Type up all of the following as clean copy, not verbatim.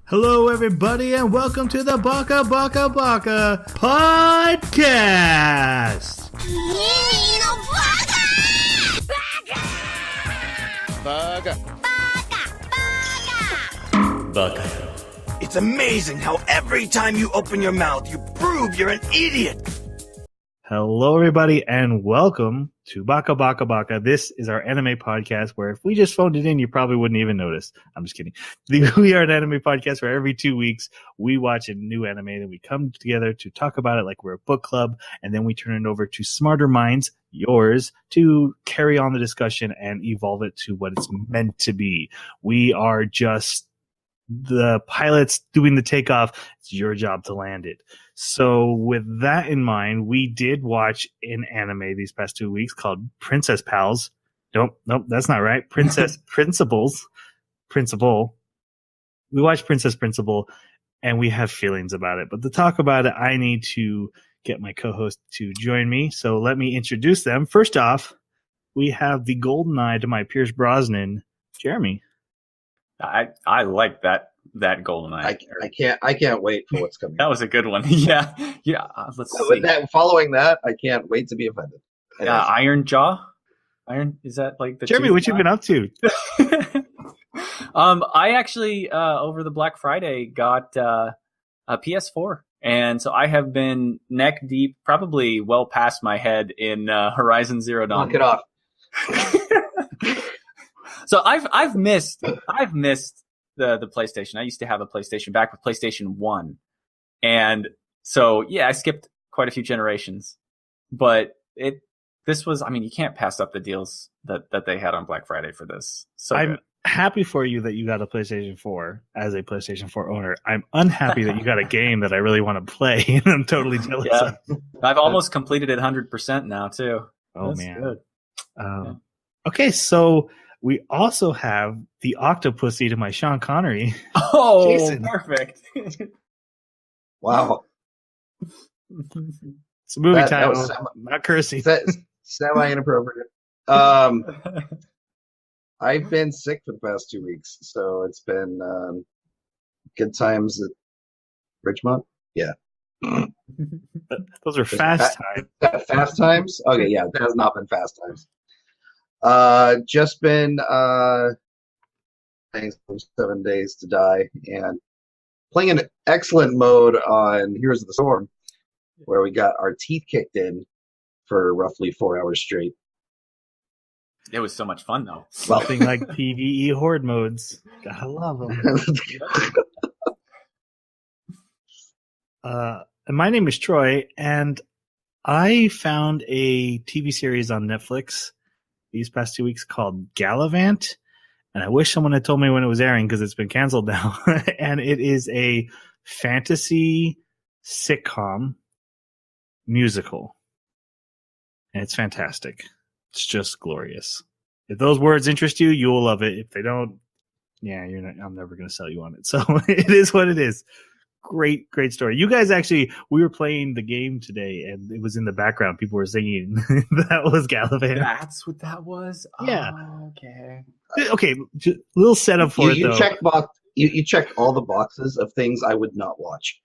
Hello, everybody, and welcome to the Baka Podcast. Baka. It's amazing how every time you open your mouth, you prove you're an idiot. Hello, everybody, and welcome to Baka. This is our anime podcast where if we just phoned it in, you probably wouldn't even notice. I'm just kidding. We are an anime podcast where every 2 weeks we watch a new anime, then we come together to talk about it like we're a book club, and then we turn it over to smarter minds, yours, to carry on the discussion and evolve it to what it's meant to be. We are just the pilots doing the takeoff. It's your job to land it. So with that in mind, we did watch an anime these past 2 weeks called Princess Pals. Nope, that's not right. Princess Principal. We watched Princess Principal, and we have feelings about it. But to talk about it, I need to get my co-host to join me. So let me introduce them. First off, we have the golden eye to my Pierce Brosnan, Jeremy. I like that golden eye. I can't wait for what's coming. That was a good one. Yeah. Let's see. Following that, I can't wait to be offended. Iron Jaw. Is that like the Jeremy? What you been up to? I actually over the Black Friday got a PS4, and so I have been neck deep, probably well past my head in Horizon Zero Dawn. Knock it off. So I've missed the PlayStation. I used to have a PlayStation back with PlayStation 1. And so, yeah, I skipped quite a few generations. But this was, I mean, you can't pass up the deals that they had on Black Friday for this. So I'm good. Happy for you that you got a PlayStation 4 as a PlayStation 4 owner. I'm unhappy that you got a game that I really want to play, and I'm totally jealous of. I've almost completed it 100% now, too. Oh, That's man. Good. Okay, so we also have the Octopussy to my Sean Connery. Oh, Jason. Perfect. Wow. It's a movie title, not cursing. Semi-inappropriate. I've been sick for the past 2 weeks, so it's been good times at Richmond. Yeah. Those are fast times. Fast times? Okay, yeah, that has not been fast times. Just been playing 7 Days to Die and playing an excellent mode on Heroes of the Storm, where we got our teeth kicked in for roughly 4 hours straight. It was so much fun, though. Something like PvE horde modes. Gotta love them. And my name is Troy, and I found a TV series on Netflix these past 2 weeks called Gallivant, and I wish someone had told me when it was airing because it's been canceled now. And it is a fantasy sitcom musical, and it's fantastic. It's just glorious. If those words interest you, you will love it. If they don't, yeah, I'm never going to sell you on it. So it is what it is. Great story. You guys actually, we were playing the game today, and it was in the background. People were singing. That was Gallivant. That's what that was? Yeah. Oh, okay. Okay, just a little setup for it, though. You check all the boxes of things I would not watch.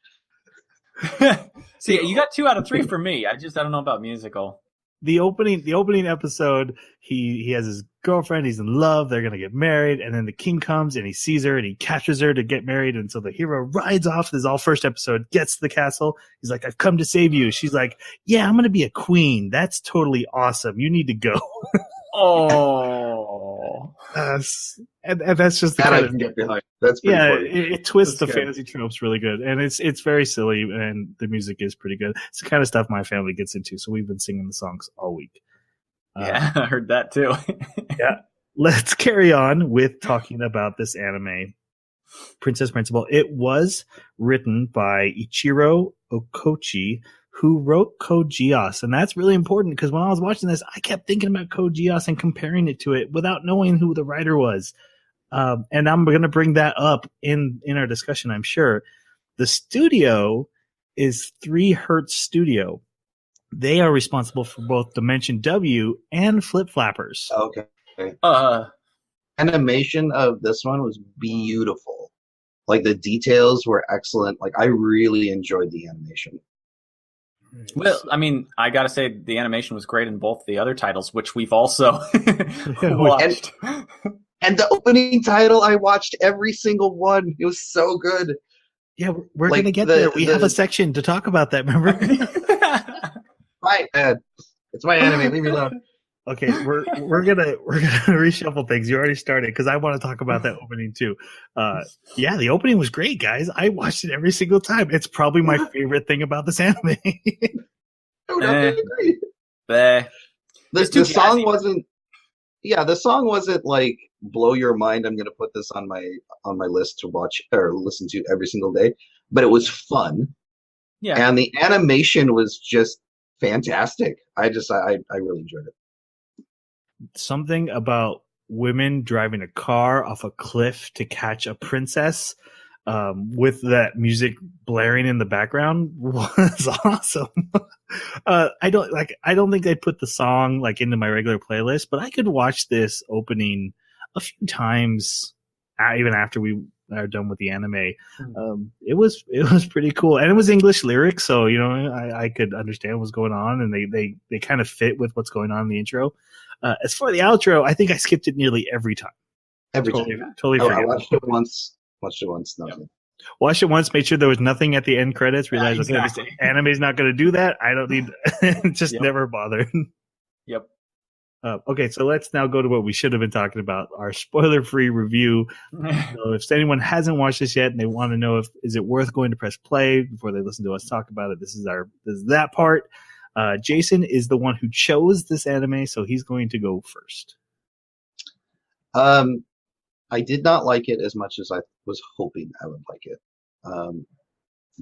See, you got 2 out of 3 for me. I don't know about musical. The opening episode, he has his girlfriend, he's in love, they're gonna get married, and then the king comes and he sees her and he captures her to get married, and so the hero rides off. This is all first episode, gets to the castle, he's like, I've come to save you. She's like, yeah, I'm gonna be a queen. That's totally awesome. You need to go. Oh. And that's just the that kind I can get behind. That's pretty funny. it twists That's the good. fantasy tropes really good, and it's very silly, and the music is pretty good. It's the kind of stuff my family gets into, so we've been singing the songs all week. Yeah, I heard that too. Yeah, let's carry on with talking about this anime, Princess Principal. It was written by Ichiro Okochi, who wrote Code Geass. And that's really important because when I was watching this, I kept thinking about Code Geass and comparing it to it without knowing who the writer was. And I'm going to bring that up in our discussion, I'm sure. The studio is 3 Hertz Studio. They are responsible for both Dimension W and Flip Flappers. Okay. Animation of this one was beautiful. Like the details were excellent. Like I really enjoyed the animation. Well, I mean, I gotta say the animation was great in both the other titles, which we've also watched. And the opening title, I watched every single one. It was so good. Yeah, we're Like, gonna get there. We have a section to talk about that. Remember? Right, man. It's my anime. Leave me alone. Okay, we're gonna reshuffle things. You already started because I want to talk about that opening too. Yeah, the opening was great, guys. I watched it every single time. It's probably my favorite thing about this anime. I would have to agree. The song wasn't. Yeah, the song wasn't like blow your mind. I'm gonna put this on my list to watch or listen to every single day. But it was fun. Yeah, and the animation was just fantastic. I really enjoyed it. Something about women driving a car off a cliff to catch a princess with that music blaring in the background was awesome. I don't think I'd put the song like into my regular playlist, but I could watch this opening a few times even after we are done with the anime. It was pretty cool, and it was English lyrics, so you know I could understand what's going on, and they kind of fit with what's going on in the intro. As for the outro, I think I skipped it nearly every time. Totally I watched it once. No. Watched it once, made sure there was nothing at the end credits, realized exactly. Okay, this anime's not going to do that. I don't need just never bothered. Yep. Okay, so let's now go to what we should have been talking about, our spoiler-free review. So if anyone hasn't watched this yet and they want to know if is it worth going to press play before they listen to us talk about it, this is that part. Jason is the one who chose this anime, so he's going to go first. I did not like it as much as I was hoping I would like it. The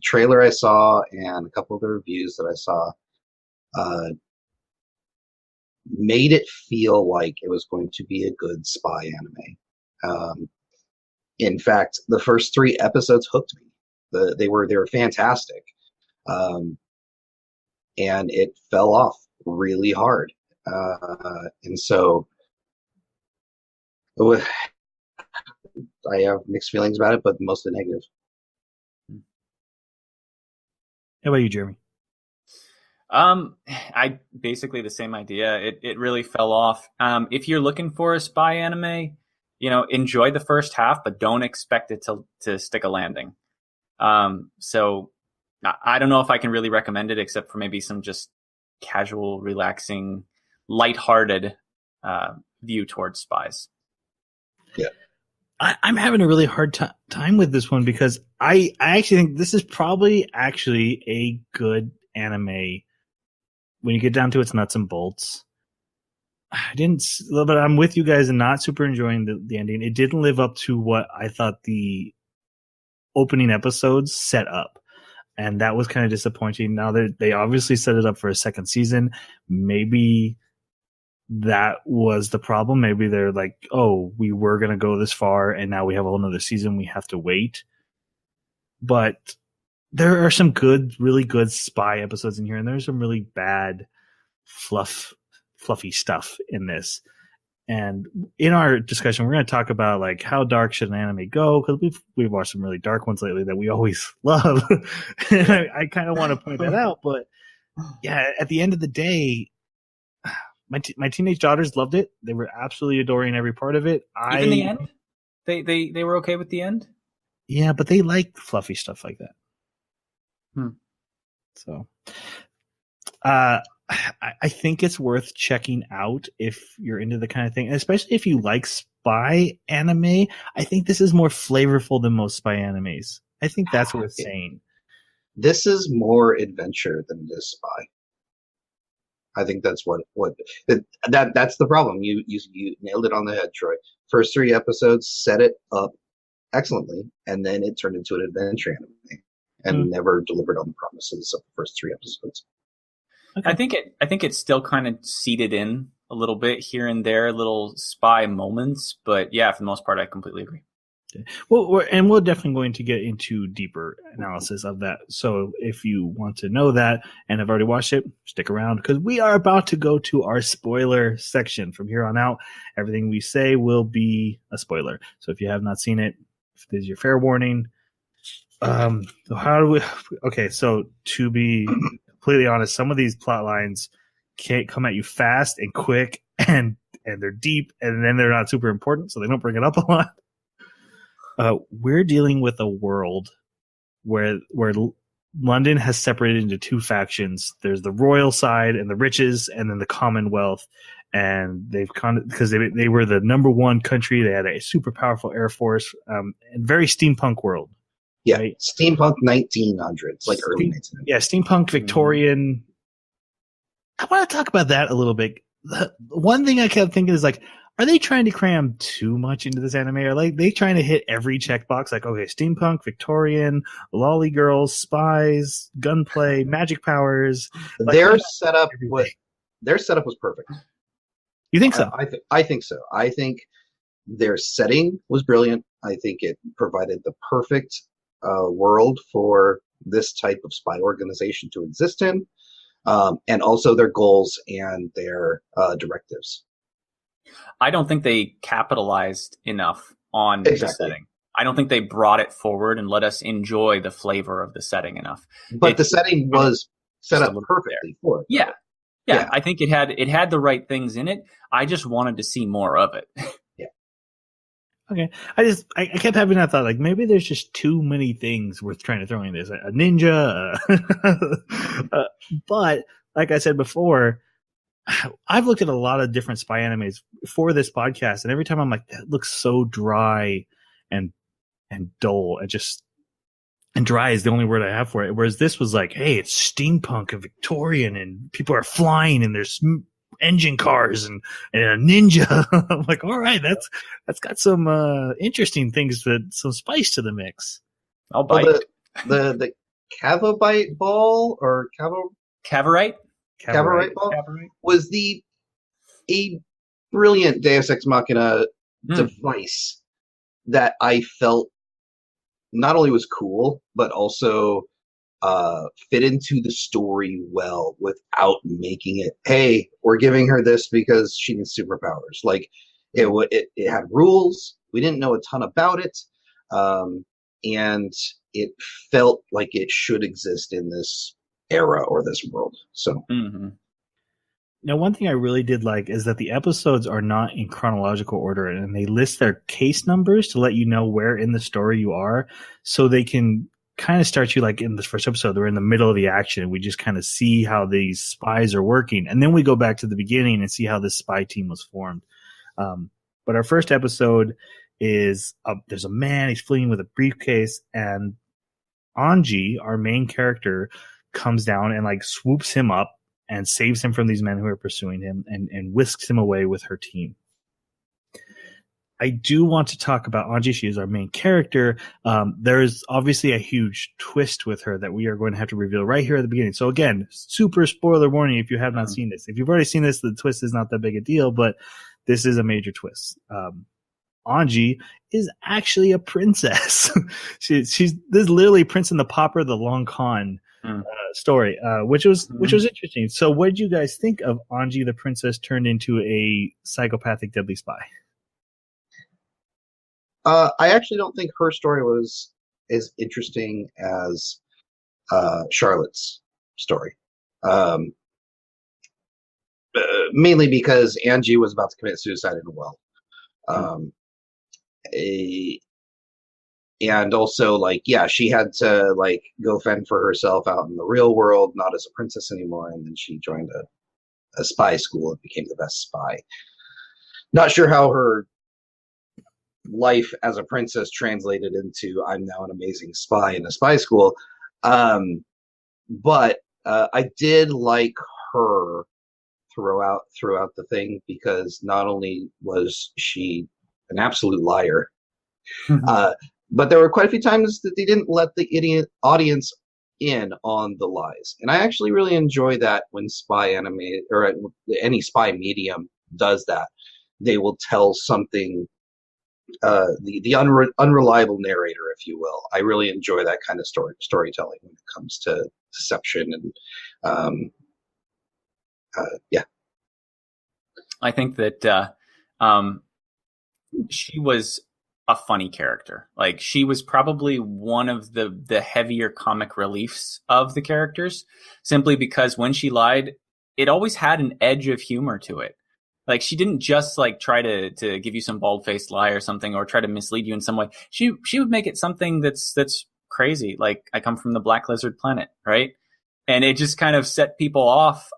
trailer I saw and a couple of the reviews that I saw made it feel like it was going to be a good spy anime. In fact, the first 3 episodes hooked me. They were fantastic. And it fell off really hard. And so I have mixed feelings about it, but mostly negative. How about you, Jeremy? I basically the same idea. It really fell off. If you're looking for a spy anime, you know, enjoy the first half, but don't expect it to stick a landing. So I don't know if I can really recommend it except for maybe some just casual, relaxing, lighthearted view towards spies. Yeah. I'm having a really hard time with this one because I actually think this is probably actually a good anime when you get down to its nuts and bolts. But I'm with you guys and not super enjoying the ending. It didn't live up to what I thought the opening episodes set up. And that was kind of disappointing. Now they obviously set it up for a second season. Maybe that was the problem. Maybe they're like, oh, we were going to go this far and now we have a whole nother season. We have to wait. But there are some really good spy episodes in here, and there's some really bad fluffy stuff in this. And in our discussion, we're going to talk about like how dark should an anime go, because we've watched some really dark ones lately that we always love. And I kind of want to point that out, but yeah, at the end of the day, my teenage daughters loved it. They were absolutely adoring every part of it. Even the end, they were okay with the end. Yeah, but they like fluffy stuff like that. So, I think it's worth checking out if you're into the kind of thing, especially if you like spy anime. I think this is more flavorful than most spy animes. I think that's worth saying. This is more adventure than it is spy. I think that's that's the problem. You nailed it on the head, Troy. First 3 episodes set it up excellently, and then it turned into an adventure anime and never delivered on the promises of the first 3 episodes. Okay. I think it's still kind of seeded in a little bit here and there, little spy moments, but yeah, for the most part, I completely agree. Okay. Well, we're definitely going to get into deeper analysis of that. So if you want to know that and have already watched it, stick around because we are about to go to our spoiler section. From here on out, everything we say will be a spoiler. So if you have not seen it, if there's your fair warning. How do we? Okay, so to be completely honest, some of these plot lines can't come at you fast and quick, and they're deep, and then they're not super important, so they don't bring it up a lot. We're dealing with a world where London has separated into two factions. There's the royal side and the riches, and then the Commonwealth. And they've because they were the number one country. They had a super powerful air force, and very steampunk world. Yeah, right? steampunk 1900s, like early 1900s. Yeah, steampunk Victorian. I want to talk about that a little bit. The one thing I kept thinking is like, are they trying to cram too much into this anime? Are they trying to hit every checkbox? Like, okay, steampunk, Victorian, lolly girls, spies, gunplay, magic powers. Like, their setup was perfect. You think so? I think so. I think their setting was brilliant. I think it provided the perfect world for this type of spy organization to exist in, and also their goals and their directives. I don't think they capitalized enough on the setting. I don't think they brought it forward and let us enjoy the flavor of the setting enough. But the setting was set up perfectly for it. Yeah. I think it had the right things in it. I just wanted to see more of it. Yeah. Okay. I kept having that thought, like maybe there's just too many things worth trying to throw in this. A ninja, but like I said before, I've looked at a lot of different spy animes for this podcast, and every time I'm like, that looks so dry and dull, and dry is the only word I have for it. Whereas this was like, hey, it's steampunk and Victorian, and people are flying, and there's engine cars and a ninja. I'm like, all right, that's got some interesting things, some spice to the mix. I'll bite. Well, the Cavabite ball or Cavorite? Cavorite ball was a brilliant Deus Ex Machina device that I felt not only was cool, but also fit into the story well without making it, hey, we're giving her this because she needs superpowers. Like it had rules. We didn't know a ton about it. And it felt like it should exist in this era or this world. So now, one thing I really did like is that the episodes are not in chronological order, and they list their case numbers to let you know where in the story you are, so they can kind of start you like in this first episode. They're in the middle of the action, and we just kind of see how these spies are working, and then we go back to the beginning and see how this spy team was formed. But our first episode is there's a man, he's fleeing with a briefcase, and Anji, our main character, comes down and like swoops him up and saves him from these men who are pursuing him, and whisks him away with her team. I do want to talk about Anji. She is our main character. There is obviously a huge twist with her that we are going to have to reveal right here at the beginning. So again, super spoiler warning if you have not seen this. If you've already seen this, the twist is not that big a deal, but this is a major twist. Anji is actually a princess. she's this is literally Prince and the Pauper, the Long Con story, which was interesting. So, what did you guys think of Anji the princess turned into a psychopathic deadly spy? I actually don't think her story was as interesting as Charlotte's story. Mainly because Angie was about to commit suicide in a well. And also, like, yeah, she had to like go fend for herself out in the real world, not as a princess anymore. And then she joined a spy school and became the best spy. Not sure how her life as a princess translated into I'm now an amazing spy in a spy school. But I did like her throughout the thing, because not only was she an absolute liar, but there were quite a few times that they didn't let the idiot audience in on the lies. And I actually really enjoy that when spy anime or any spy medium does that. They will tell something, the unreliable narrator, if you will. I really enjoy that kind of storytelling when it comes to deception and yeah. I think that she was a funny character. Like, she was probably one of the heavier comic reliefs of the characters, simply because when she lied, it always had an edge of humor to it. Like, she didn't just like try to give you some bald-faced lie or something, or try to mislead you in some way. She would make it something that's crazy. Like, I come from the Black Lizard planet, right? And it just kind of set people off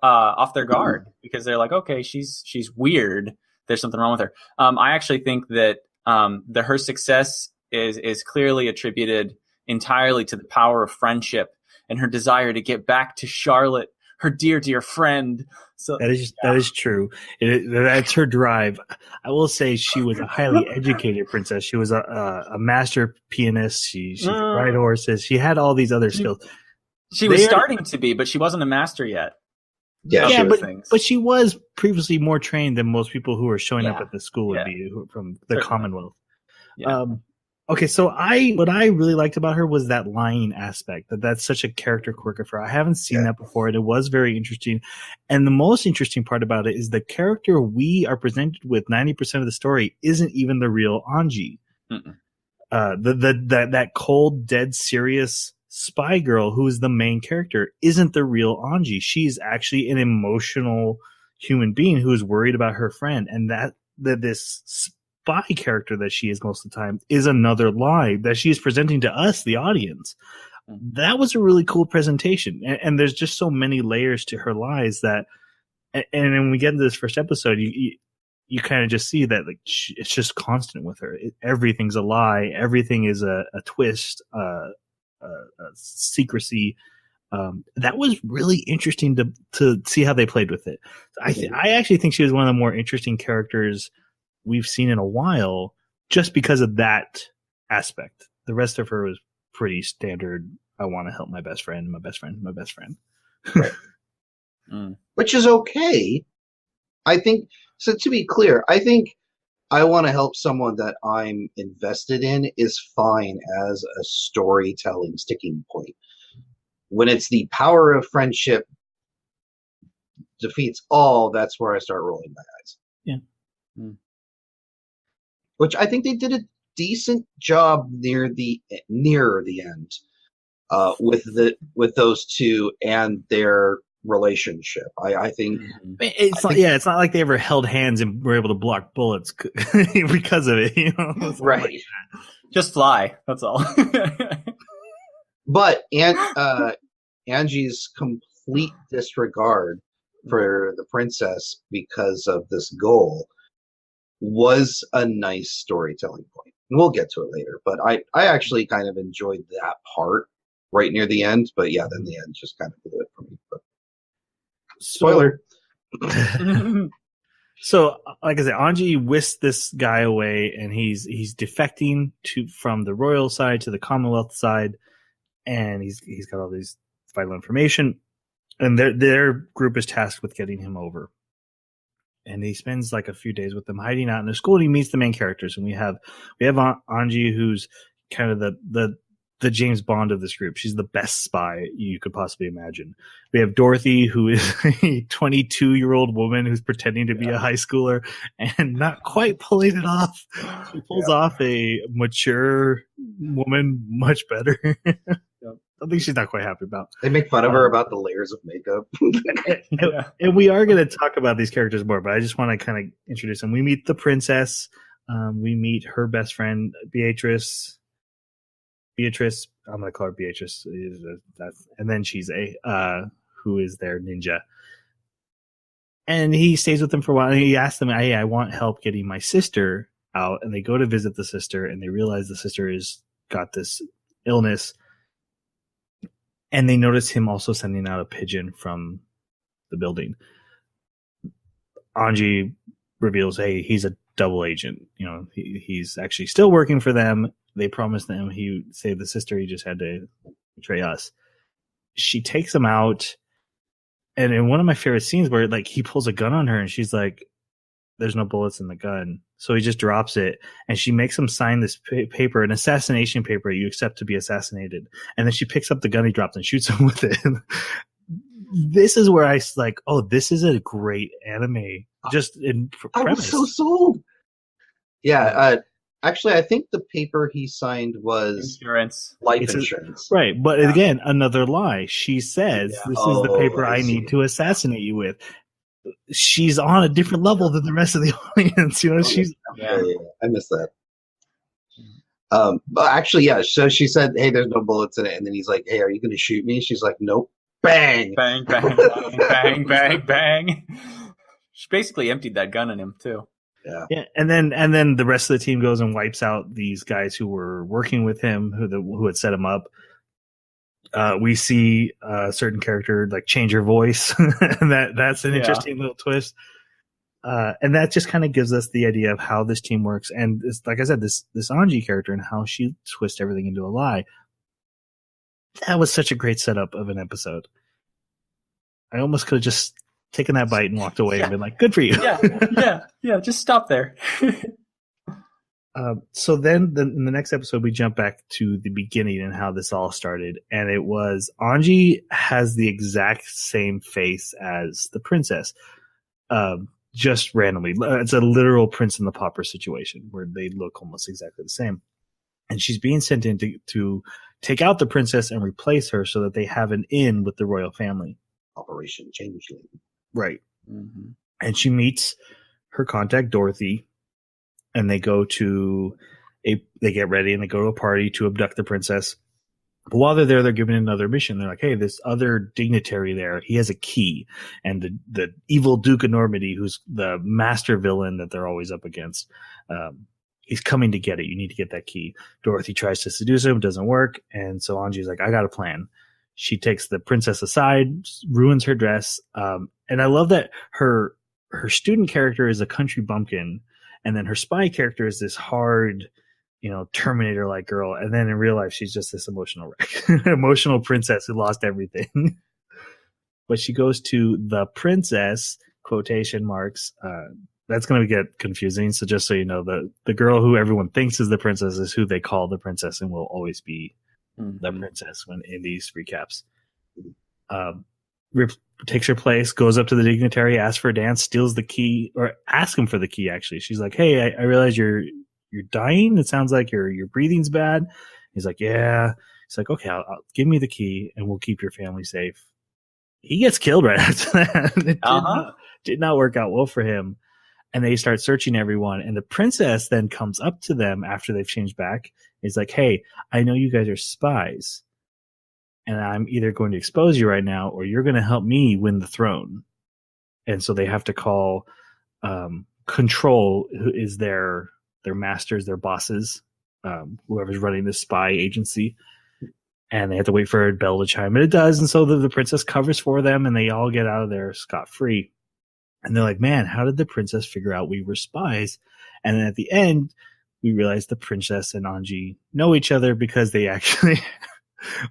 their guard, because they're like, okay, she's weird. There's something wrong with her. I actually think that her success is clearly attributed entirely to the power of friendship and her desire to get back to Charlotte, her dear friend. So that is true. That's her drive. I will say she was a highly educated princess. She was a master pianist. She could ride horses. She had all these other skills. She was starting to be, but she wasn't a master yet. Yeah, but she was previously more trained than most people who are showing up at the school would be from the Commonwealth. Yeah. Okay, so what I really liked about her was that lying aspect. That's such a character quirk of her. I haven't seen that before, and it was very interesting. And the most interesting part about it is the character we are presented with 90% of the story isn't even the real Anji. That cold, dead, serious spy girl who is the main character isn't the real Anji. She's actually an emotional human being who is worried about her friend, and that this spy character that she is most of the time is another lie that she is presenting to us, the audience. That was a really cool presentation, and there's just so many layers to her lies that, and when we get into this first episode, you kind of just see that like it's just constant with her. Everything's a lie. Everything is a twist. Secrecy. That was really interesting to see how they played with it. I actually think she was one of the more interesting characters we've seen in a while, just because of that aspect. The rest of her was pretty standard. I want to help my best friend, my best friend, my best friend. Right. Which is okay. I think, so to be clear, I think I want to help someone that I'm invested in is fine as a storytelling sticking point. When it's the power of friendship defeats all, that's where I start rolling my eyes. Yeah. Which I think they did a decent job near the end with those two and their relationship. I think it's not like they ever held hands and were able to block bullets because of it, you know? Right. Like just fly. That's all. But Angie's complete disregard for the princess because of this goal was a nice storytelling point. And we'll get to it later, but I actually kind of enjoyed that part right near the end, but yeah, then the end just kind of blew it for me. But spoiler. So, like I said, Anji whisked this guy away, and he's defecting from the royal side to the Commonwealth side, and he's got all these vital information, and their group is tasked with getting him over. And he spends like a few days with them, hiding out in the school. And he meets the main characters, and we have Anji, who's kind of the James Bond of this group. She's the best spy you could possibly imagine. We have Dorothy, who is a 22-year-old woman who's pretending to be a high schooler and not quite pulling it off. She pulls off a mature woman much better. Something she's not quite happy about. They make fun of her about the layers of makeup. And we are going to talk about these characters more, but I just want to kind of introduce them. We meet the princess. We meet her best friend, Beatrice, I'm going to call her Beatrice. And then she's who is their ninja. And he stays with them for a while. And he asks them, hey, I want help getting my sister out. And they go to visit the sister, and they realize the sister has got this illness. And they notice him also sending out a pigeon from the building. Anji reveals, hey, he's a double agent. You know, he's actually still working for them. They promised him he saved the sister. He just had to betray us. She takes him out. And in one of my favorite scenes where like he pulls a gun on her and she's like, there's no bullets in the gun. So he just drops it, and she makes him sign this paper, an assassination paper you accept to be assassinated. And then she picks up the gun he dropped and shoots him with it. This is where I was like, oh, this is a great anime. Just in premise. I was so sold. Yeah, Actually, I think the paper he signed was Insurance. life It's insurance. right, but Yeah. again, another lie. She says, Yeah. "This is the paper I I see. need to assassinate you with." She's on a different level than the rest of the audience. You know, she's Yeah. I missed that. But actually, yeah. So she said, "Hey, there's no bullets in it," and then he's like, "Hey, are you going to shoot me?" She's like, "Nope." Bang! Bang, bang, bang, bang, bang, bang. She basically emptied that gun on him too. yeah. And then the rest of the team goes and wipes out these guys who were working with him, who had set him up. We see a certain character like change her voice, and that's an interesting little twist. And that just kind of gives us the idea of how this team works. And like I said, this Anji character and how she twists everything into a lie. That was such a great setup of an episode. I almost could have just taken that bite and walked away and been like, good for you. Yeah. Just stop there. So then in the next episode, we jump back to the beginning and how this all started. And it was Anji has the exact same face as the princess. Just randomly. It's a literal Prince and the Pauper situation where they look almost exactly the same. And she's being sent in to take out the princess and replace her so that they have an in with the royal family. Operation Changeling. Right. Mm-hmm. And she meets her contact, Dorothy, and they go to they get ready and they go to a party to abduct the princess. But while they're there, they're given another mission. They're like, hey, this other dignitary there, he has a key. And the evil Duke of Normandy, who's the master villain that they're always up against, he's coming to get it. You need to get that key. Dorothy tries to seduce him. It doesn't work. And so Anji's like, I got a plan. She takes the princess aside, ruins her dress. And I love that her student character is a country bumpkin. And then her spy character is this hard, Terminator-like girl. And then in real life, she's just this emotional wreck, emotional princess who lost everything. But she goes to the princess, quotation marks. That's going to get confusing. So just so you know, the girl who everyone thinks is the princess is who they call the princess and will always be the princess when in these recaps. Takes her place, goes up to the dignitary, asks for a dance, steals the key, or asks him for the key, actually. She's like, hey, I realize you're dying. It sounds like your breathing's bad. He's like, yeah. He's like, okay, I'll give me the key and we'll keep your family safe. He gets killed right after that. It did not work out well for him. And they start searching everyone. And the princess then comes up to them after they've changed back. He's like, hey, I know you guys are spies. And I'm either going to expose you right now or you're going to help me win the throne. And so they have to call Control, who is their masters, their bosses, whoever's running this spy agency. And they have to wait for a bell to chime. And it does. And so the princess covers for them and they all get out of there scot-free. And they're like, man, how did the princess figure out we were spies? And then at the end, we realize the princess and Anji know each other because they actually...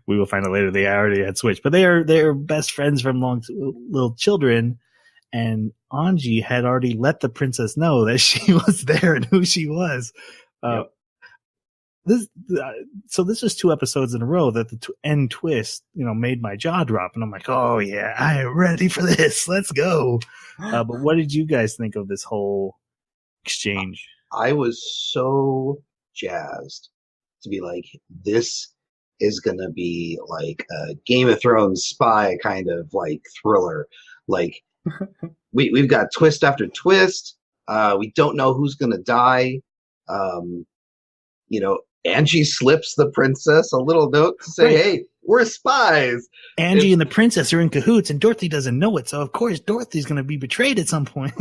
we will find out later they already had switched, but they're best friends from little children. And Anji had already let the princess know that she was there and who she was. Yep. This was 2 episodes in a row that the end twist, made my jaw drop, and I'm like, oh yeah, I am ready for this. Let's go. But what did you guys think of this whole exchange? I was so jazzed to be like, this is gonna be like a Game of Thrones spy kind of like thriller. Like we've got twist after twist. We don't know who's gonna die. Angie slips the princess a little note to say, hey, we're spies. Angie and the princess are in cahoots, and Dorothy doesn't know it. So of course Dorothy's gonna be betrayed at some point.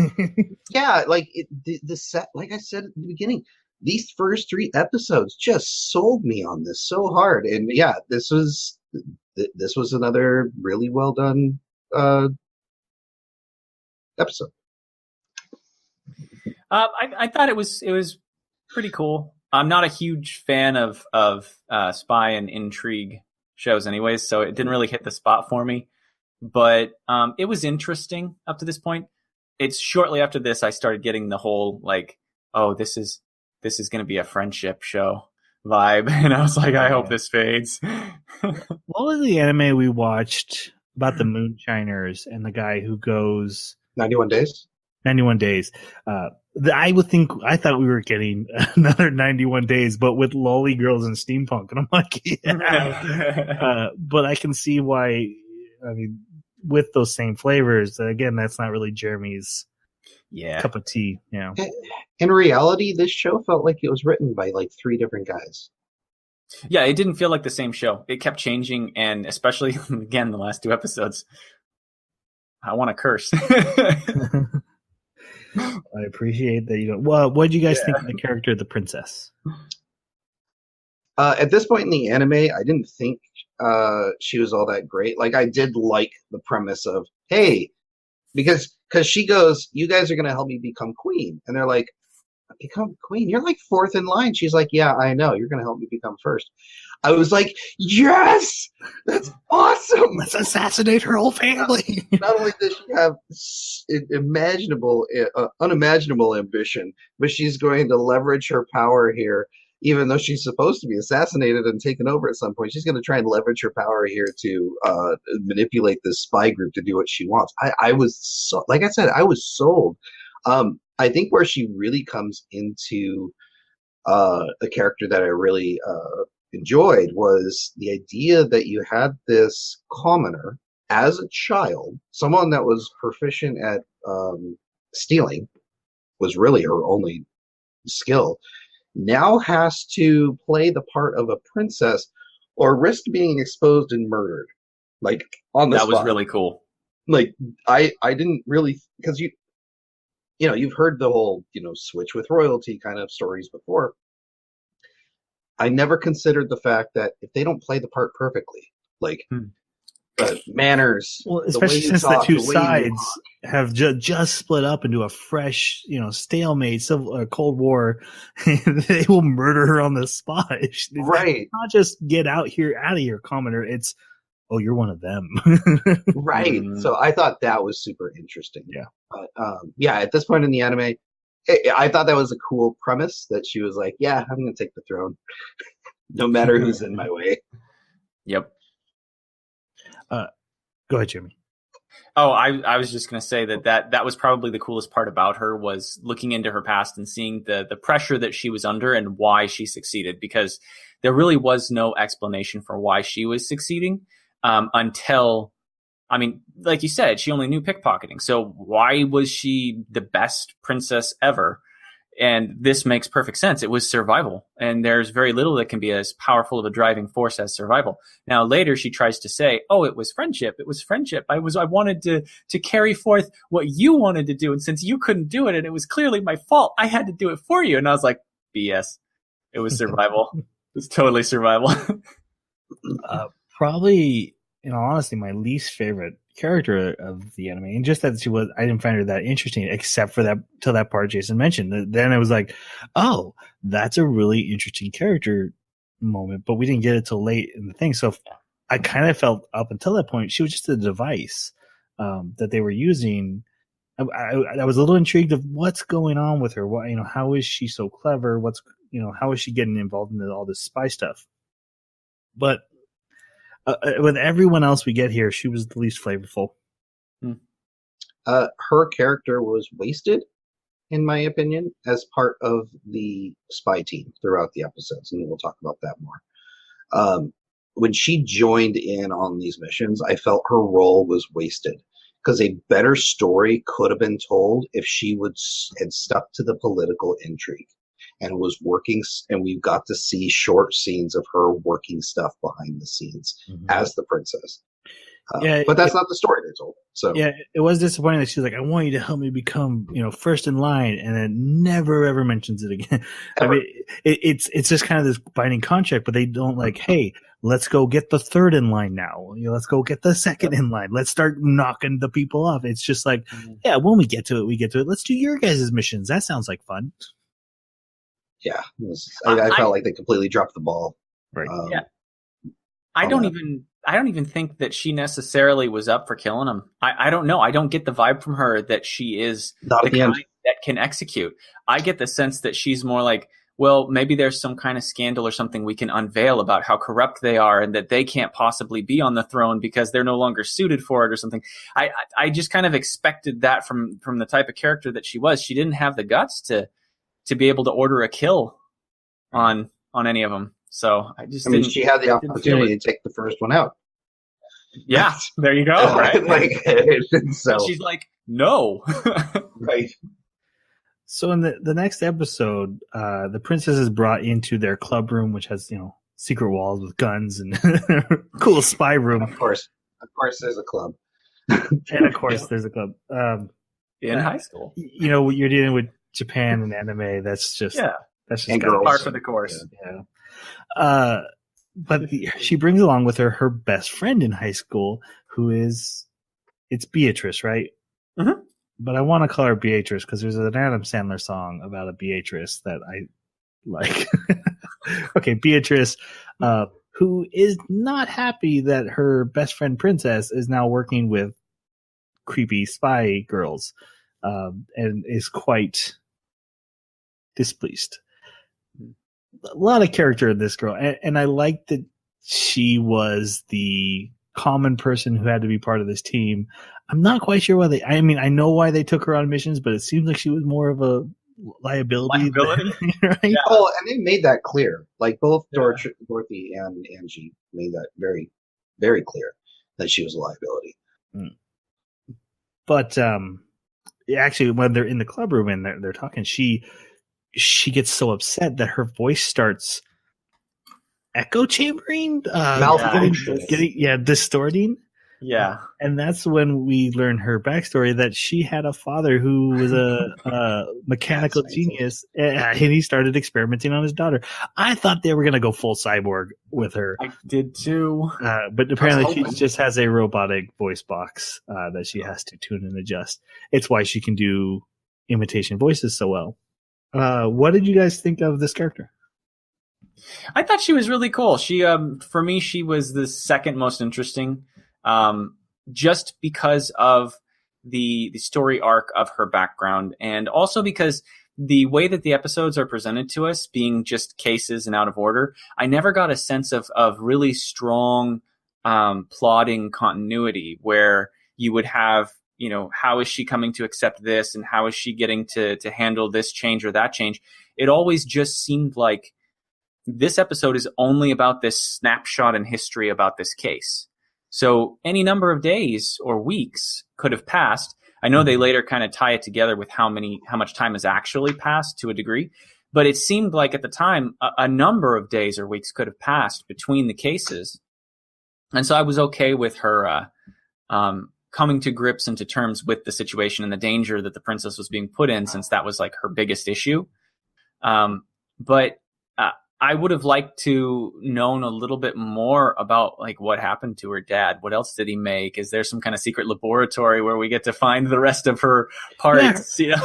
Yeah, like the set, like I said at the beginning. These first 3 episodes just sold me on this so hard, and yeah, this was another really well done episode. I thought it was pretty cool. I'm not a huge fan of spy and intrigue shows, anyways, so it didn't really hit the spot for me. But it was interesting up to this point. It's shortly after this I started getting the whole like, oh, this is going to be a friendship show vibe. And I was like, I hope this fades. What was the anime we watched about the Moonshiners and the guy who goes 91 Days? 91 days. I thought we were getting another 91 days, but with lolly girls and steampunk. And I'm like, yeah. But I can see why, I mean, with those same flavors, again, that's not really Jeremy's cup of tea. Yeah. In reality, this show felt like it was written by like 3 different guys. Yeah, it didn't feel like the same show. It kept changing, and especially, again, the last 2 episodes. I want to curse. I appreciate that you don't. Well, what did you guys think of the character of the princess? At this point in the anime, I didn't think she was all that great. Like, I did like the premise of, hey, because she goes, you guys are going to help me become queen. And they're like, become queen? You're like 4th in line. She's like, yeah, I know. You're going to help me become first. I was like, yes, that's awesome. Let's assassinate her whole family. Not only does she have unimaginable ambition, but she's going to leverage her power here. Even though she's supposed to be assassinated and taken over at some point, she's going to try and leverage her power here to manipulate this spy group to do what she wants. I was like I said, I was sold. I think where she really comes into a character that I really enjoyed was the idea that you had this commoner as a child, someone that was proficient at stealing, was really her only skill, now has to play the part of a princess or risk being exposed and murdered, like on the spot. That was really cool. Like I didn't really, because you've heard the whole switch with royalty kind of stories before. I never considered the fact that if they don't play the part perfectly, like manners, well, especially since the 2 sides have just split up into a fresh, stalemate, Cold War, they will murder her on the spot. Right? It's not just get out of here, commoner. It's, oh, you're one of them. Right. So I thought that was super interesting. Yeah. But at this point in the anime, I thought that was a cool premise that she was like, yeah, I'm going to take the throne no matter who's in my way. Yep. Go ahead, Jimmy. Oh, I was just going to say that was probably the coolest part about her, was looking into her past and seeing the pressure that she was under and why she succeeded, because there really was no explanation for why she was succeeding until, I mean, like you said, she only knew pickpocketing. So why was she the best princess ever? And this makes perfect sense. It was survival. And there's very little that can be as powerful of a driving force as survival. Now, later she tries to say, oh, it was friendship. It was friendship. I wanted to carry forth what you wanted to do. And since you couldn't do it, and it was clearly my fault, I had to do it for you. And I was like, BS. It was survival. It was totally survival. Probably, in all honesty, my least favorite character of the anime, and just that I didn't find her that interesting, except for that till that part Jason mentioned. Then it was like, oh, that's a really interesting character moment, but we didn't get it till late in the thing. So I kind of felt up until that point she was just a device that they were using. I was a little intrigued of what's going on with her. What, how is she so clever? How is she getting involved in all this spy stuff? But with everyone else we get here, she was the least flavorful. Her character was wasted, in my opinion, as part of the spy team throughout the episodes, and we'll talk about that more. When she joined in on these missions, I felt her role was wasted, because a better story could have been told if she had stuck to the political intrigue and was working, and we got to see short scenes of her working stuff behind the scenes as the princess. But that's not the story they told. So yeah, it was disappointing that she's like, I want you to help me become, first in line, and then never ever mentions it again. Ever. I mean, it's just kind of this binding contract, but they don't like, hey, let's go get the third in line now. Let's go get the second in line. Let's start knocking the people off. It's just like, yeah, when we get to it, we get to it. Let's do your guys' missions. That sounds like fun. Yeah, I felt like they completely dropped the ball. Right. Yeah. I don't even think that she necessarily was up for killing him. I don't know. I don't get the vibe from her that she is Not the at the kind end. that can execute. I get the sense that she's more like, well, maybe there's some kind of scandal or something we can unveil about how corrupt they are and that they can't possibly be on the throne because they're no longer suited for it or something. I just kind of expected that from the type of character that she was. She didn't have the guts to be able to order a kill on any of them. So I just didn't. She had the opportunity to take the first one out. Yeah, there you go. Right? Like, so and she's like, no. right. So in the next episode, the princess is brought into their club room, which has, secret walls with guns and cool spy room. Of course, there's a club. And of course, there's a club. In high school. You're dealing with Japan and anime. That's just par for the course. Yeah. But she brings along with her best friend in high school, it's Beatrice, right? Mm-hmm. But I want to call her Beatrice because there's an Adam Sandler song about a Beatrice that I like. Okay, Beatrice, who is not happy that her best friend Princess is now working with creepy spy girls, and is quite displeased. A lot of character in this girl, and I like that she was the common person who had to be part of this team. I'm not quite sure why I know why they took her on missions, but it seems like she was more of a liability. Right? Yeah. Oh, and they made that clear. Like both Dorothy and Angie made that very, very clear that she was a liability. But actually, when they're in the club room and they're talking, she gets so upset that her voice starts echo chambering, distorting. Yeah. And that's when we learn her backstory, that she had a father who was a mechanical genius, and he started experimenting on his daughter. I thought they were going to go full cyborg with her. I did too. But apparently she just has a robotic voice box that she has to tune and adjust. It's why she can do imitation voices so well. What did you guys think of this character? I thought she was really cool. She, for me, she was the second most interesting. Just because of the story arc of her background, and also because the way that the episodes are presented to us, being just cases and out of order, I never got a sense of really strong plotting continuity where you would have, how is she coming to accept this, and how is she getting to handle this change or that change. It always just seemed like this episode is only about this snapshot in history about this case. So any number of days or weeks could have passed. I know they later kind of tie it together with how much time has actually passed to a degree, but it seemed like at the time a number of days or weeks could have passed between the cases. And so I was okay with her coming to grips and to terms with the situation and the danger that the princess was being put in, since that was like her biggest issue. But I would have liked to known a little bit more about like what happened to her dad. What else did he make? Is there some kind of secret laboratory where we get to find the rest of her parts? Yeah.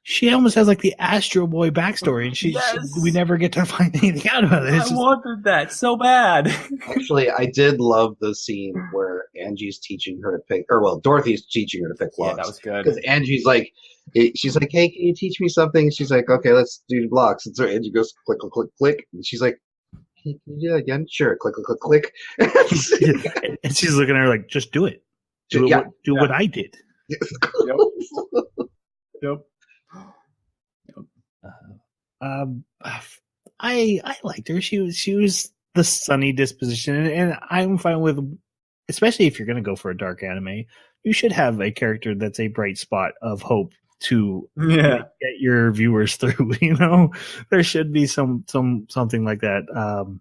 She almost has like the Astro Boy backstory, and we never get to find anything out about it. I wanted that so bad. Actually, I did love the scene where Angie's teaching her to pick, Dorothy's teaching her to pick locks. Yeah, that was good. Because Angie's like, she's like, hey, can you teach me something? She's like, okay, let's do blocks. And so Angie goes, click, click, click, click. And she's like, hey, can you do that again? Sure, click, click, click, click. And she's looking at her like, just do it. Do what I did. Yep. I liked her. She was the sunny disposition, and I'm fine with, especially if you're going to go for a dark anime, you should have a character that's a bright spot of hope to get your viewers through. There should be something like that.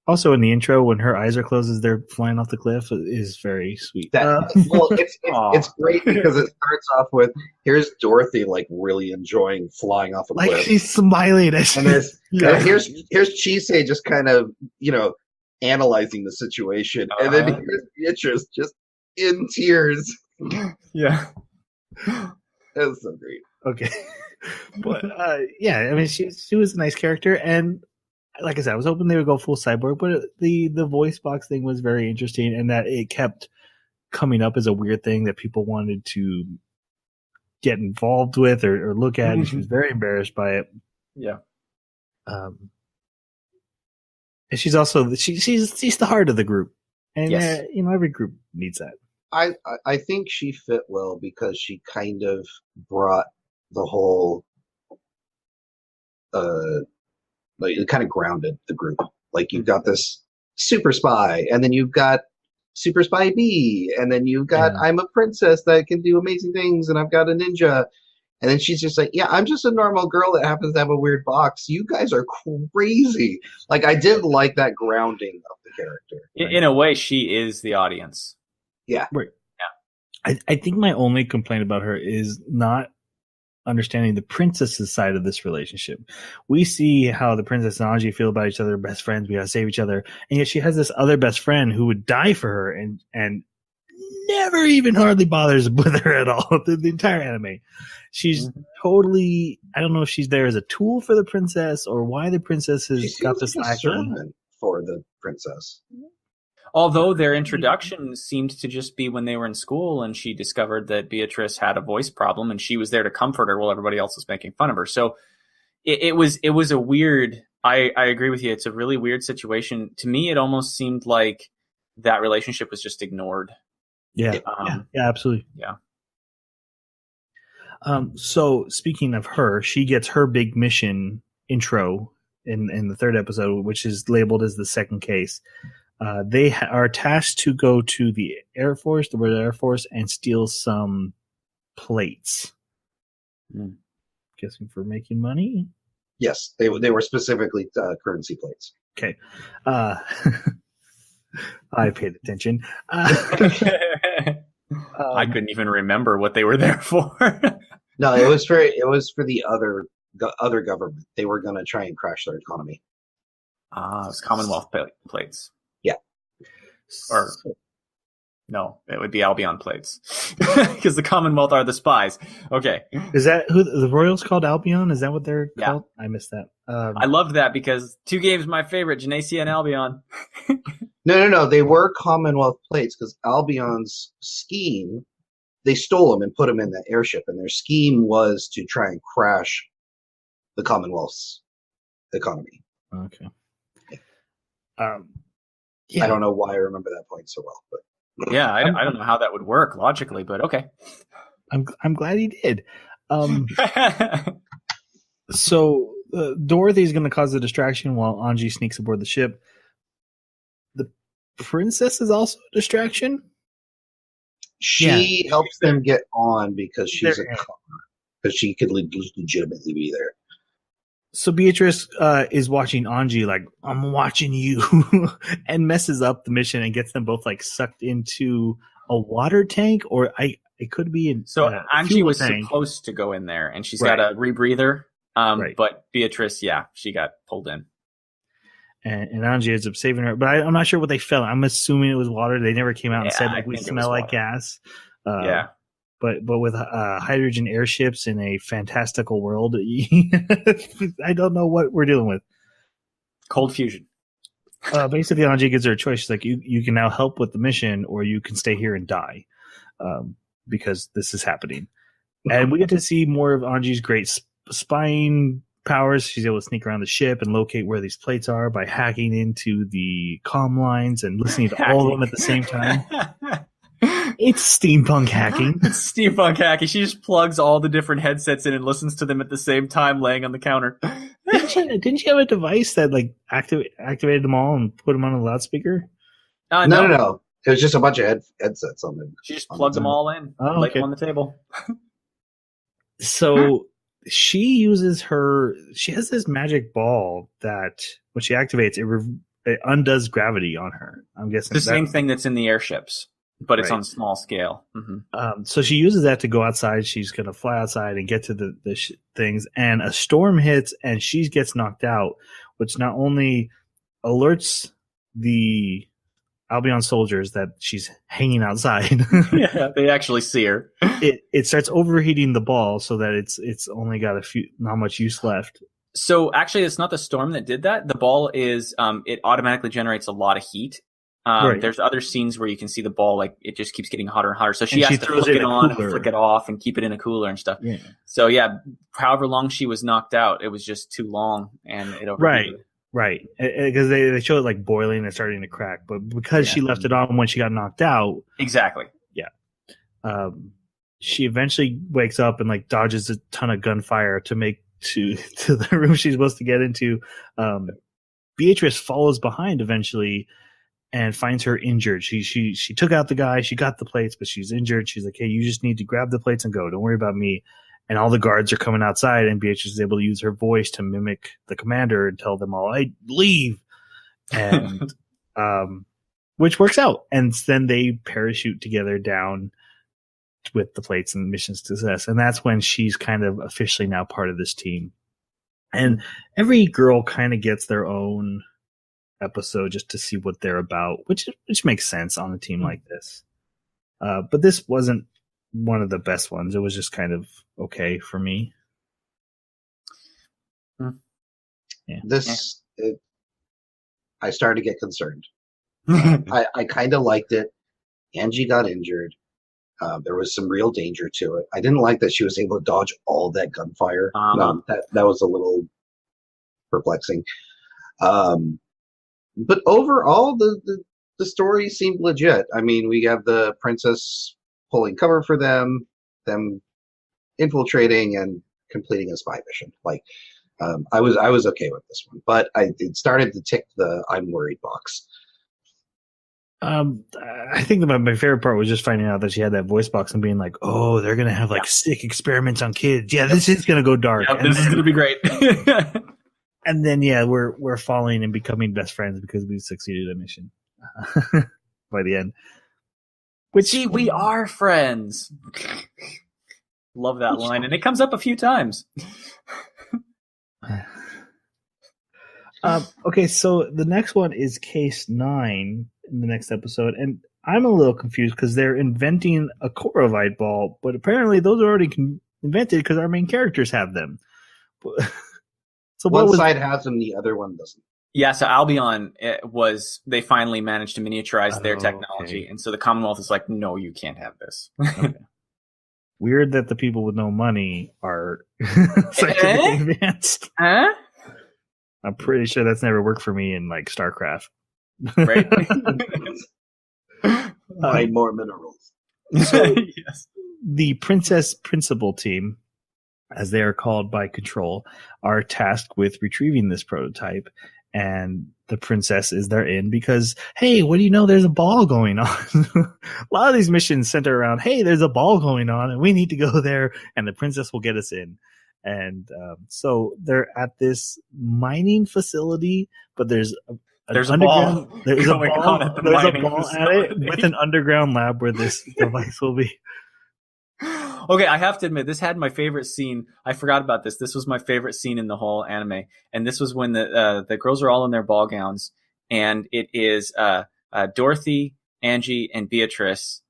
Also, in the intro, when her eyes are closed as they're flying off the cliff, is very sweet. It's great because it starts off with, here's Dorothy like really enjoying flying off a cliff. Like she's smiling. And here's Chisei just kind of, analyzing the situation. And then here's Beatrice just in tears. Yeah. That was so great. Okay. But, she was a nice character, and like I said, I was hoping they would go full cyborg, but the voice box thing was very interesting, and that it kept coming up as a weird thing that people wanted to get involved with or look at, and she was very embarrassed by it. Yeah. And she's also she's the heart of the group, and Yes. every group needs that. I think she fit well because she kind of brought the whole like it kind of grounded the group. Like you've got this super spy, and then you've got super spy B, and then you've got I'm a princess that can do amazing things, and I've got a ninja. And then she's just like, yeah, I'm just a normal girl that happens to have a weird box. You guys are crazy. Like, I did like that grounding of the character. Right? In a way, she is the audience. Yeah. Right. Yeah. I think my only complaint about her is not understanding the princess's side of this relationship. We see how the princess and Anji feel about each other, best friends, we gotta save each other. And yet she has this other best friend who would die for her and never even hardly bothers with her at all. The entire anime. She's totally, I don't know if she's there as a tool for the princess or why the princess has got this like a servant for the princess. Although their introduction seemed to just be when they were in school and she discovered that Beatrice had a voice problem and she was there to comfort her while everybody else was making fun of her. So it was a weird, I agree with you. It's a really weird situation. To me, it almost seemed like that relationship was just ignored. Yeah. Yeah, absolutely. Yeah. So speaking of her, she gets her big mission intro in the third episode, which is labeled as the second case. They are tasked to go to the Air Force, the Royal Air Force, and steal some plates. Guessing for making money? Yes, they were specifically currency plates. Okay. I paid attention. I couldn't even remember what they were there for. No, it was for the other government. They were going to try and crash their economy. It was Commonwealth plates. Yeah. Or no, it would be Albion plates because the Commonwealth are the spies. Okay. Is that who the Royals called Albion? Is that what they're called? I missed that. I loved that because two games my favorite, Genesia and Albion. No. They were Commonwealth plates because Albion's scheme, they stole them and put them in the airship, and their scheme was to try and crash the Commonwealth's economy. Okay. Yeah. I don't know why I remember that point so well, but yeah, I don't know how that would work logically, but okay. I'm glad he did. So Dorothy's going to cause a distraction while Anji sneaks aboard the ship. The princess is also a distraction. She helps them get on because she's because she could legitimately be there. So Beatrice is watching Anji like, I'm watching you, and messes up the mission and gets them both like sucked into a water tank, or it could be in. So Anji was supposed to go in there, and she's got a rebreather. But Beatrice, she got pulled in. And Anji ends up saving her, but I'm not sure what they felt. I'm assuming it was water. They never came out and said like we smell like gas. But with hydrogen airships in a fantastical world, I don't know what we're dealing with. Cold fusion. Basically, Anji gives her a choice. She's like, you can now help with the mission, or you can stay here and die, because this is happening. And we get to see more of Anji's great spying powers. She's able to sneak around the ship and locate where these plates are by hacking into the comm lines and listening to all of them at the same time. It's steampunk hacking. It's steampunk hacking. She just plugs all the different headsets in and listens to them at the same time, laying on the counter. Didn't she have a device that like activated them all and put them on a loudspeaker? No. It was just a bunch of headsets on them. She just plugged them all in, laid them on the table. So she has this magic ball that when she activates, it undoes gravity on her. I'm guessing the same thing that's in the airships. But it's on small scale. Mm-hmm. So she uses that to go outside. She's going to fly outside and get to the things. And a storm hits and she gets knocked out, which not only alerts the Albion soldiers that she's hanging outside. Yeah, they actually see her. It starts overheating the ball so that it's only got not much use left. So actually, it's not the storm that did that. The ball is it automatically generates a lot of heat. Right. There's other scenes where you can see the ball, like it just keeps getting hotter and hotter. So she And has she to throws flick it it in a on and cooler. flick it off and keep it in a cooler and stuff. Yeah. So yeah, however long she was knocked out, it was just too long and it overheated. Right. Because they show it like boiling and starting to crack. But because she left it on when she got knocked out. Exactly. Yeah. She eventually wakes up and like dodges a ton of gunfire to make to the room she's supposed to get into. Beatrice follows behind eventually and finds her injured. She took out the guy. She got the plates, but she's injured. She's like, hey, you just need to grab the plates and go. Don't worry about me. And all the guards are coming outside, and Beatrice is able to use her voice to mimic the commander and tell them all, hey, leave. And which works out. And then they parachute together down with the plates and missions success. And that's when she's kind of officially now part of this team. And every girl kind of gets their own episode just to see what they're about, which makes sense on a team like this. But this wasn't one of the best ones. It was just kind of okay for me. Yeah. I started to get concerned. I kind of liked it. Angie got injured. There was some real danger to it. I didn't like that she was able to dodge all that gunfire. That was a little perplexing. But overall, the story seemed legit. I mean, we have the princess pulling cover for them infiltrating and completing a spy mission. Like, I was okay with this one, but it started to tick the I'm worried box. I think that my favorite part was just finding out that she had that voice box and being like, oh, they're going to have like sick experiments on kids. Yeah, this is going to go dark. Yep, this is going to be great. And then, we're falling and becoming best friends because we've succeeded at mission by the end. Which we are friends. Love that line. And it comes up a few times. Okay, so the next one is Case 9 in the next episode, and I'm a little confused because they're inventing a Korovite ball, but apparently those are already invented because our main characters have them. So one side has them, the other one doesn't. Yeah, so Albion they finally managed to miniaturize their technology, and so the Commonwealth is like, no, you can't have this. Okay. Weird that the people with no money are scientifically advanced. Huh? I'm pretty sure that's never worked for me in like StarCraft. Right. Mine more minerals. So yes. The Princess Principal team, as they are called by Control, are tasked with retrieving this prototype, and the princess is their in because, hey, what do you know? There's a ball going on. A lot of these missions center around, hey, there's a ball going on, and we need to go there, and the princess will get us in. And so they're at this mining facility, but there's a ball. There's a ball at it with an underground lab where this device will be. Okay, I have to admit, this had my favorite scene. I forgot about this. This was my favorite scene in the whole anime, and this was when the girls are all in their ball gowns, and it is Dorothy, Angie, and Beatrice,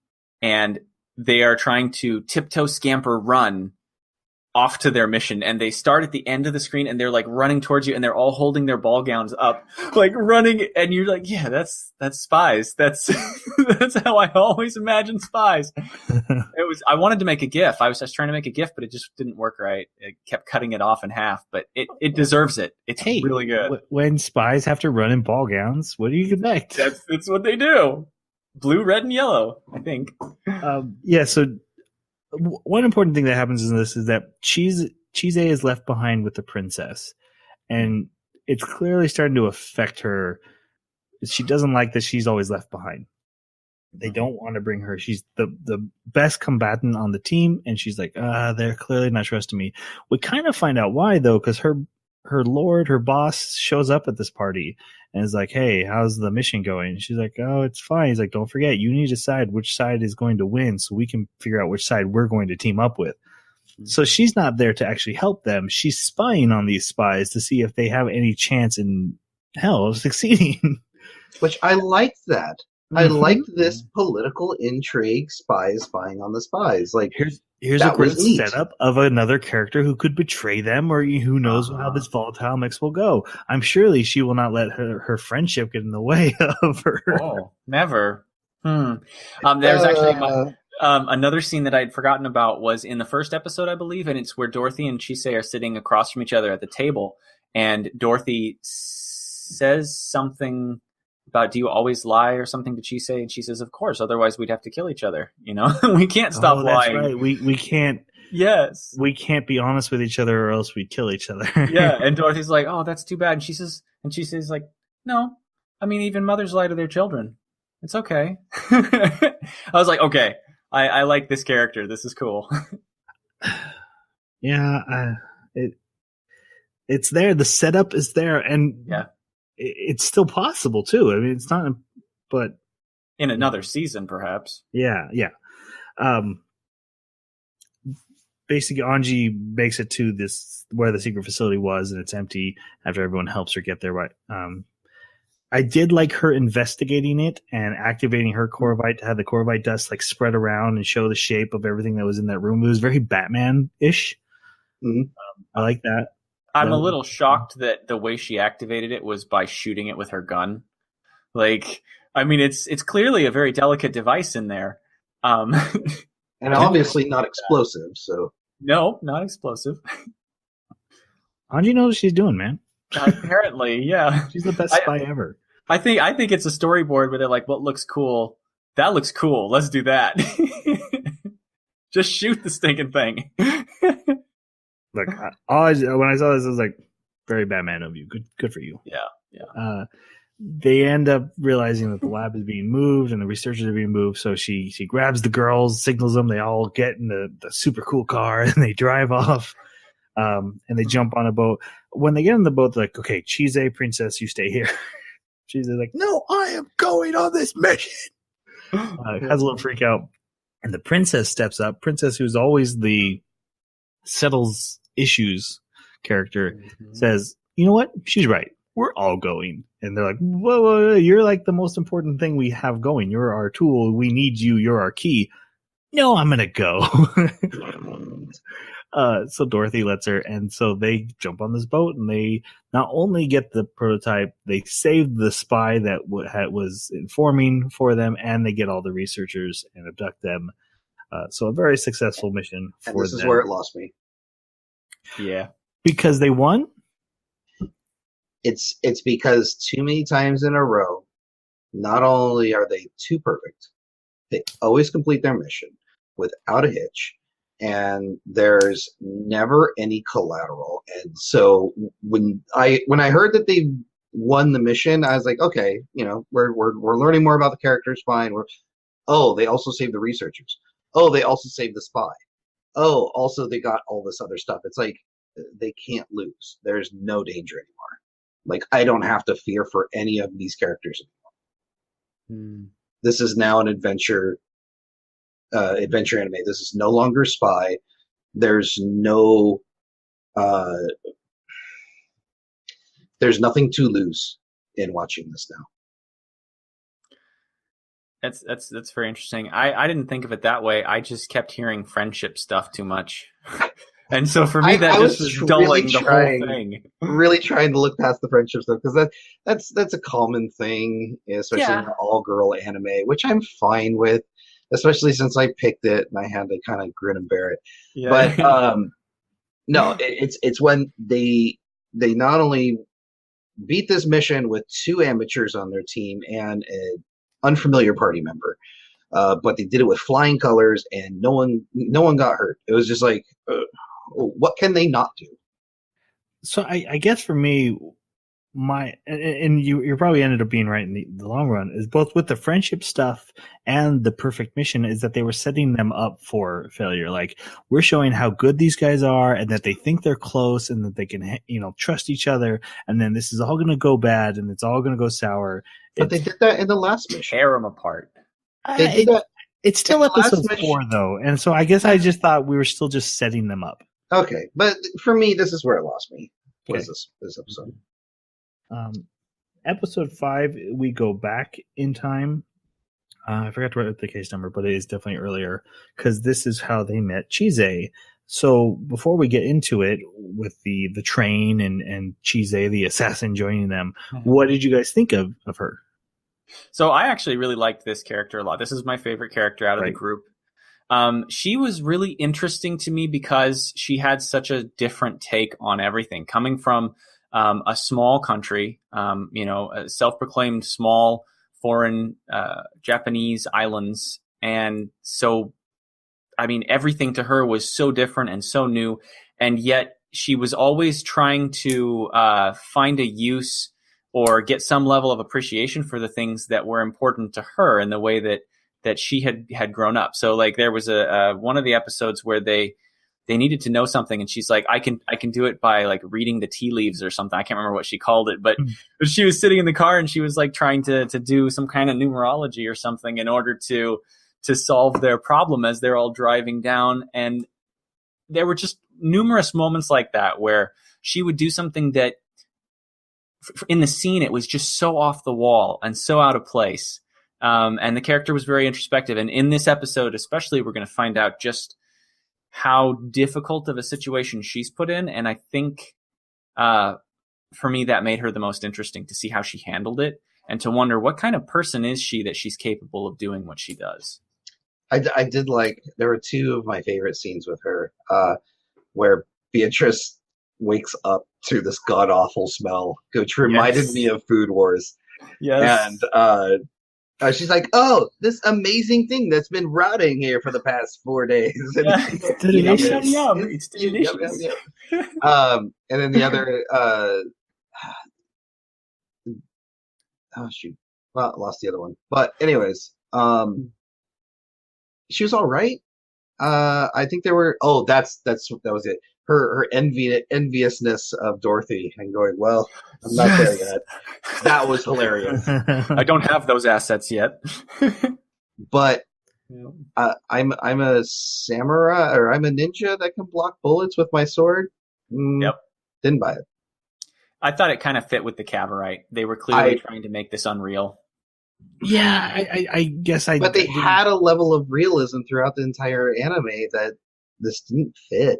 and they are trying to tiptoe, scamper, run off to their mission, and they start at the end of the screen, and they're like running towards you, and they're all holding their ball gowns up, like running, and you're like, yeah, that's spies. That's that's how I always imagine spies. I wanted to make a GIF. I was just trying to make a GIF, but it just didn't work right. It kept cutting it off in half, but it deserves it. It's really good. When spies have to run in ball gowns, what do you expect? That's what they do. Blue, red, and yellow, I think. So one important thing that happens in this is that Chise is left behind with the princess, and it's clearly starting to affect her. She doesn't like that she's always left behind. They don't want to bring her. She's the best combatant on the team, and she's like, they're clearly not trusting me. We kind of find out why, though, because her boss shows up at this party and is like, hey, how's the mission going? And she's like, oh, it's fine. He's like, don't forget, you need to decide which side is going to win so we can figure out which side we're going to team up with. Mm-hmm. So she's not there to actually help them. She's spying on these spies to see if they have any chance in hell of succeeding. Which I liked that. I Mhm. liked this political intrigue, spies spying on the spies. Like, Here's a that great was neat. setup of another character who could betray them, or who knows how this volatile mix will go. I'm surely she will not let her friendship get in the way of her. Oh, never. There's actually another scene that I'd forgotten about was in the first episode, I believe, and it's where Dorothy and Chise are sitting across from each other at the table, and Dorothy says something about, "Do you always lie?" or something to Chise, and she says, "Of course, otherwise we'd have to kill each other. You know, we can't stop That's lying." right. We can't. Yes. We can't be honest with each other, or else we kill each other. Yeah, and Dorothy's like, "Oh, that's too bad." And she says, like, "No, I mean, even mothers lie to their children. It's okay." I was like, okay, I like this character. This is cool. Yeah, it's there. The setup is there, and Yeah, it's still possible too. I mean, it's not, but in another season, perhaps. yeah. Basically, Anji makes it to this where the secret facility was, and it's empty after everyone helps her get there. But I did like her investigating it and activating her Corvite to have the Corvite dust like spread around and show the shape of everything that was in that room. It was very Batman-ish. Mhm. I like that. I'm a little shocked that the way she activated it was by shooting it with her gun. Like, I mean, it's clearly a very delicate device in there. And obviously not explosive, so. No, not explosive. Anji knows what she's doing, man. Apparently, yeah. She's the best spy ever. I think it's a storyboard where they're like, "What looks cool? That looks cool. Let's do that." Just shoot the stinking thing. Look, when I saw this, I was like, very Batman of you. Good for you. Yeah. They end up realizing that the lab is being moved and the researchers are being moved. So she grabs the girls, signals them. They all get in the super cool car and they drive off. And they jump on a boat. When they get on the boat, they're like, "Okay, Chise, princess, you stay here." Chise's like, "No, I am going on this mission." Has a little freak out. And the princess steps up. Princess, who's always the settles issues character, says, "You know what? She's right. We're all going." And they're like, whoa, you're like the most important thing we have going. You're our tool. We need you. You're our key. No, I'm going to go. So Dorothy lets her. And so they jump on this boat and they not only get the prototype, they save the spy that was informing for them, and they get all the researchers and abduct them. So a very successful mission for them. And this is where it lost me. Yeah. Because they won? It's because too many times in a row, not only are they too perfect, they always complete their mission without a hitch, and there's never any collateral. And so when I heard that they won the mission, I was like, okay, we're learning more about the characters. Fine. They also saved the researchers. Oh, they also saved the spy. Oh, also they got all this other stuff. It's like they can't lose. There's no danger anymore. Like, I don't have to fear for any of these characters anymore. This is now an adventure anime. This is no longer spy. There's nothing to lose in watching this now. That's very interesting. I didn't think of it that way. I just kept hearing friendship stuff too much. And so for me, that just was dulling the whole thing. Really trying to look past the friendship stuff, because that's a common thing, especially in an all-girl anime, which I'm fine with, especially since I picked it and I had to kind of grin and bear it. Yeah. But no, it's when they not only beat this mission with 2 amateurs on their team and an unfamiliar party member, but they did it with flying colors and no one got hurt. It was just like, what can they not do? So I guess for me, you probably ended up being right in the long run, is both with the friendship stuff and the perfect mission is that they were setting them up for failure. Like, we're showing how good these guys are and that they think they're close and that they can, trust each other. And then this is all going to go bad and it's all going to go sour. But they did that in the last mission. Tear them apart. They did that. It's still episode 4 though. And so I guess I just thought we were still just setting them up. Okay. But for me, this is where it lost me. What is this episode? Episode 5, we go back in time I forgot to write the case number, but it is definitely earlier because this is how they met Chise. So before we get into it with the train and Chise, the assassin, joining them, what did you guys think of her? So I actually really liked this character a lot. This is my favorite character out of the group. She was really interesting to me because she had such a different take on everything, coming from a small country, a self-proclaimed small foreign Japanese islands. And so, I mean, everything to her was so different and so new. And yet she was always trying to find a use or get some level of appreciation for the things that were important to her in the way that she had grown up. So like there was one of the episodes where they needed to know something, and she's like, I can do it by like reading the tea leaves or something. I can't remember what she called it, but she was sitting in the car and she was like trying to do some kind of numerology or something in order to solve their problem as they're all driving down. And there were just numerous moments like that where she would do something that in the scene, it was just so off the wall and so out of place. And the character was very introspective. And in this episode, especially, we're going to find out just how difficult of a situation she's put in. And I think, for me, that made her the most interesting, to see how she handled it and to wonder what kind of person is she that she's capable of doing what she does. I did like, there were two of my favorite scenes with her, where Beatrice wakes up to this god awful smell, which reminded me of Food Wars. Yes. And she's like, "Oh, this amazing thing that's been rotting here for the past 4 days." And it's delicious. It's delicious. And then the other, oh shoot, well, lost the other one. But anyways, she was all right. I think there were. Oh, that was it. Her enviousness of Dorothy and going, well, I'm not there yet. That was hilarious. I don't have those assets yet. But I'm a samurai, or I'm a ninja that can block bullets with my sword. Yep. Didn't buy it. I thought it kind of fit with the Cavorite. They were clearly trying to make this unreal. Yeah, I guess But they had a level of realism throughout the entire anime that this didn't fit.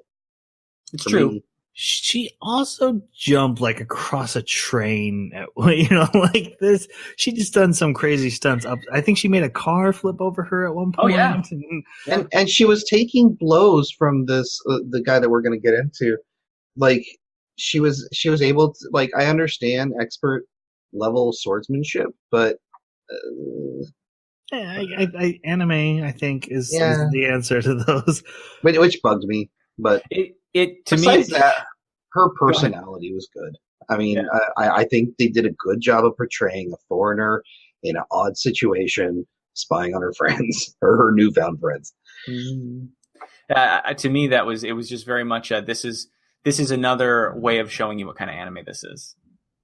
It's true. Me. She also jumped like across a train like this. She just done some crazy stunts up. I think she made a car flip over her at one point. Oh yeah. And she was taking blows from this the guy that we're going to get into. Like she was able to, like, I understand expert level swordsmanship, but anime, I think, is the answer to those. Which bugged me. But besides that, her personality was good. I mean, I think they did a good job of portraying a foreigner in an odd situation, spying on her friends, or her newfound friends. Mm-hmm. To me, it was just very much this is another way of showing you what kind of anime this is.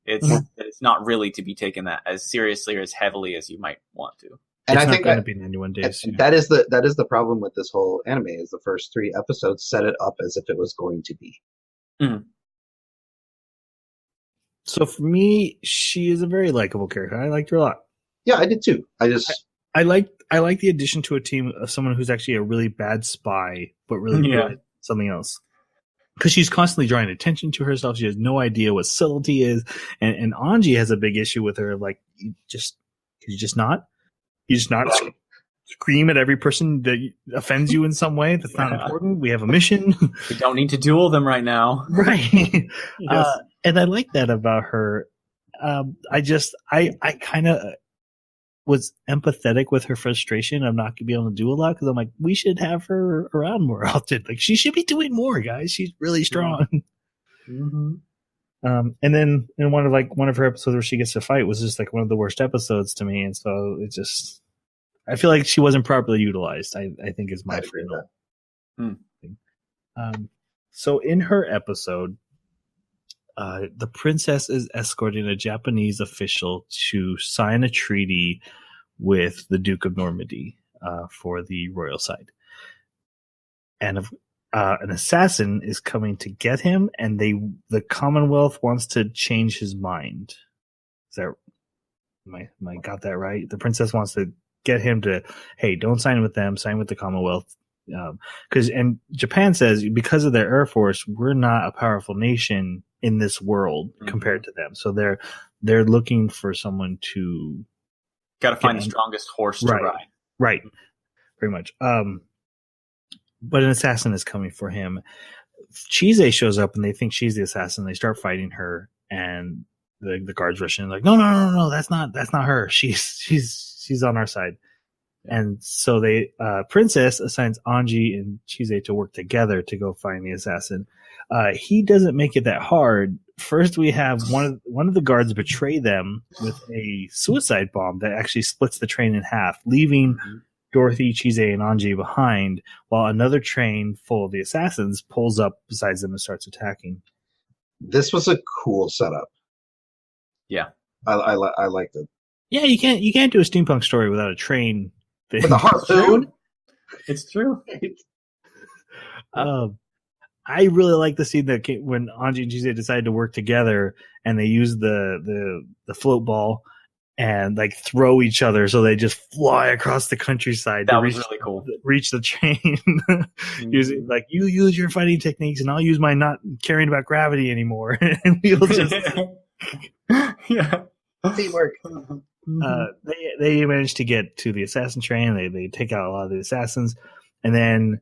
It's not really to be taken that as seriously or as heavily as you might want to. And it's I think going to be 91 days. That is the problem with this whole anime, is the first 3 episodes set it up as if it was going to be. Mm-hmm. So for me, she is a very likable character. I liked her a lot. Yeah, I did too. I like the addition to a team of someone who's actually a really bad spy, but really good at something else. Because she's constantly drawing attention to herself. She has no idea what subtlety is. And Anji has a big issue with her. Like, you just not scream at every person that offends you in some way. That's not important. We have a mission. We don't need to duel them right now. Right. Yes. And I like that about her. I kind of was empathetic with her frustration of not going to be able to do a lot, because I'm like, we should have her around more often. Like, she should be doing more, guys. She's really strong. Mm-hmm. And then in one of her episodes where she gets to fight was just like one of the worst episodes to me, and so it just, I feel like she wasn't properly utilized. I think is my final thing. So in her episode, the princess is escorting a Japanese official to sign a treaty with the Duke of Normandy for the royal side. And an assassin is coming to get him, and the Commonwealth wants to change his mind. Is that, am I got that right? The princess wants to get him to, hey, don't sign with them, sign with the Commonwealth. And Japan says because of their Air Force, we're not a powerful nation in this world compared to them. So they're looking for someone to got to find the strongest horse to ride. Right. Very much. But an assassin is coming for him. Chise shows up and they think she's the assassin. They start fighting her, and the guards rush in like, no, that's not her. She's on our side. And so Princess assigns Anji and Chise to work together to go find the assassin. He doesn't make it that hard. First, we have one of the guards betray them with a suicide bomb that actually splits the train in half, leaving Dorothy, Chise, and Anji behind, while another train full of the assassins pulls up beside them and starts attacking. This was a cool setup. Yeah, I liked it. Yeah, you can't do a steampunk story without a train. With a harpoon? It's true. I really like the scene that when Anji and Chise decided to work together and they use the float ball and like throw each other so they just fly across the countryside. That was really cool. Reach the train. Using like, you use your fighting techniques and I'll use my not caring about gravity anymore. And we'll just teamwork. They managed to get to the assassin train. They take out a lot of the assassins, and then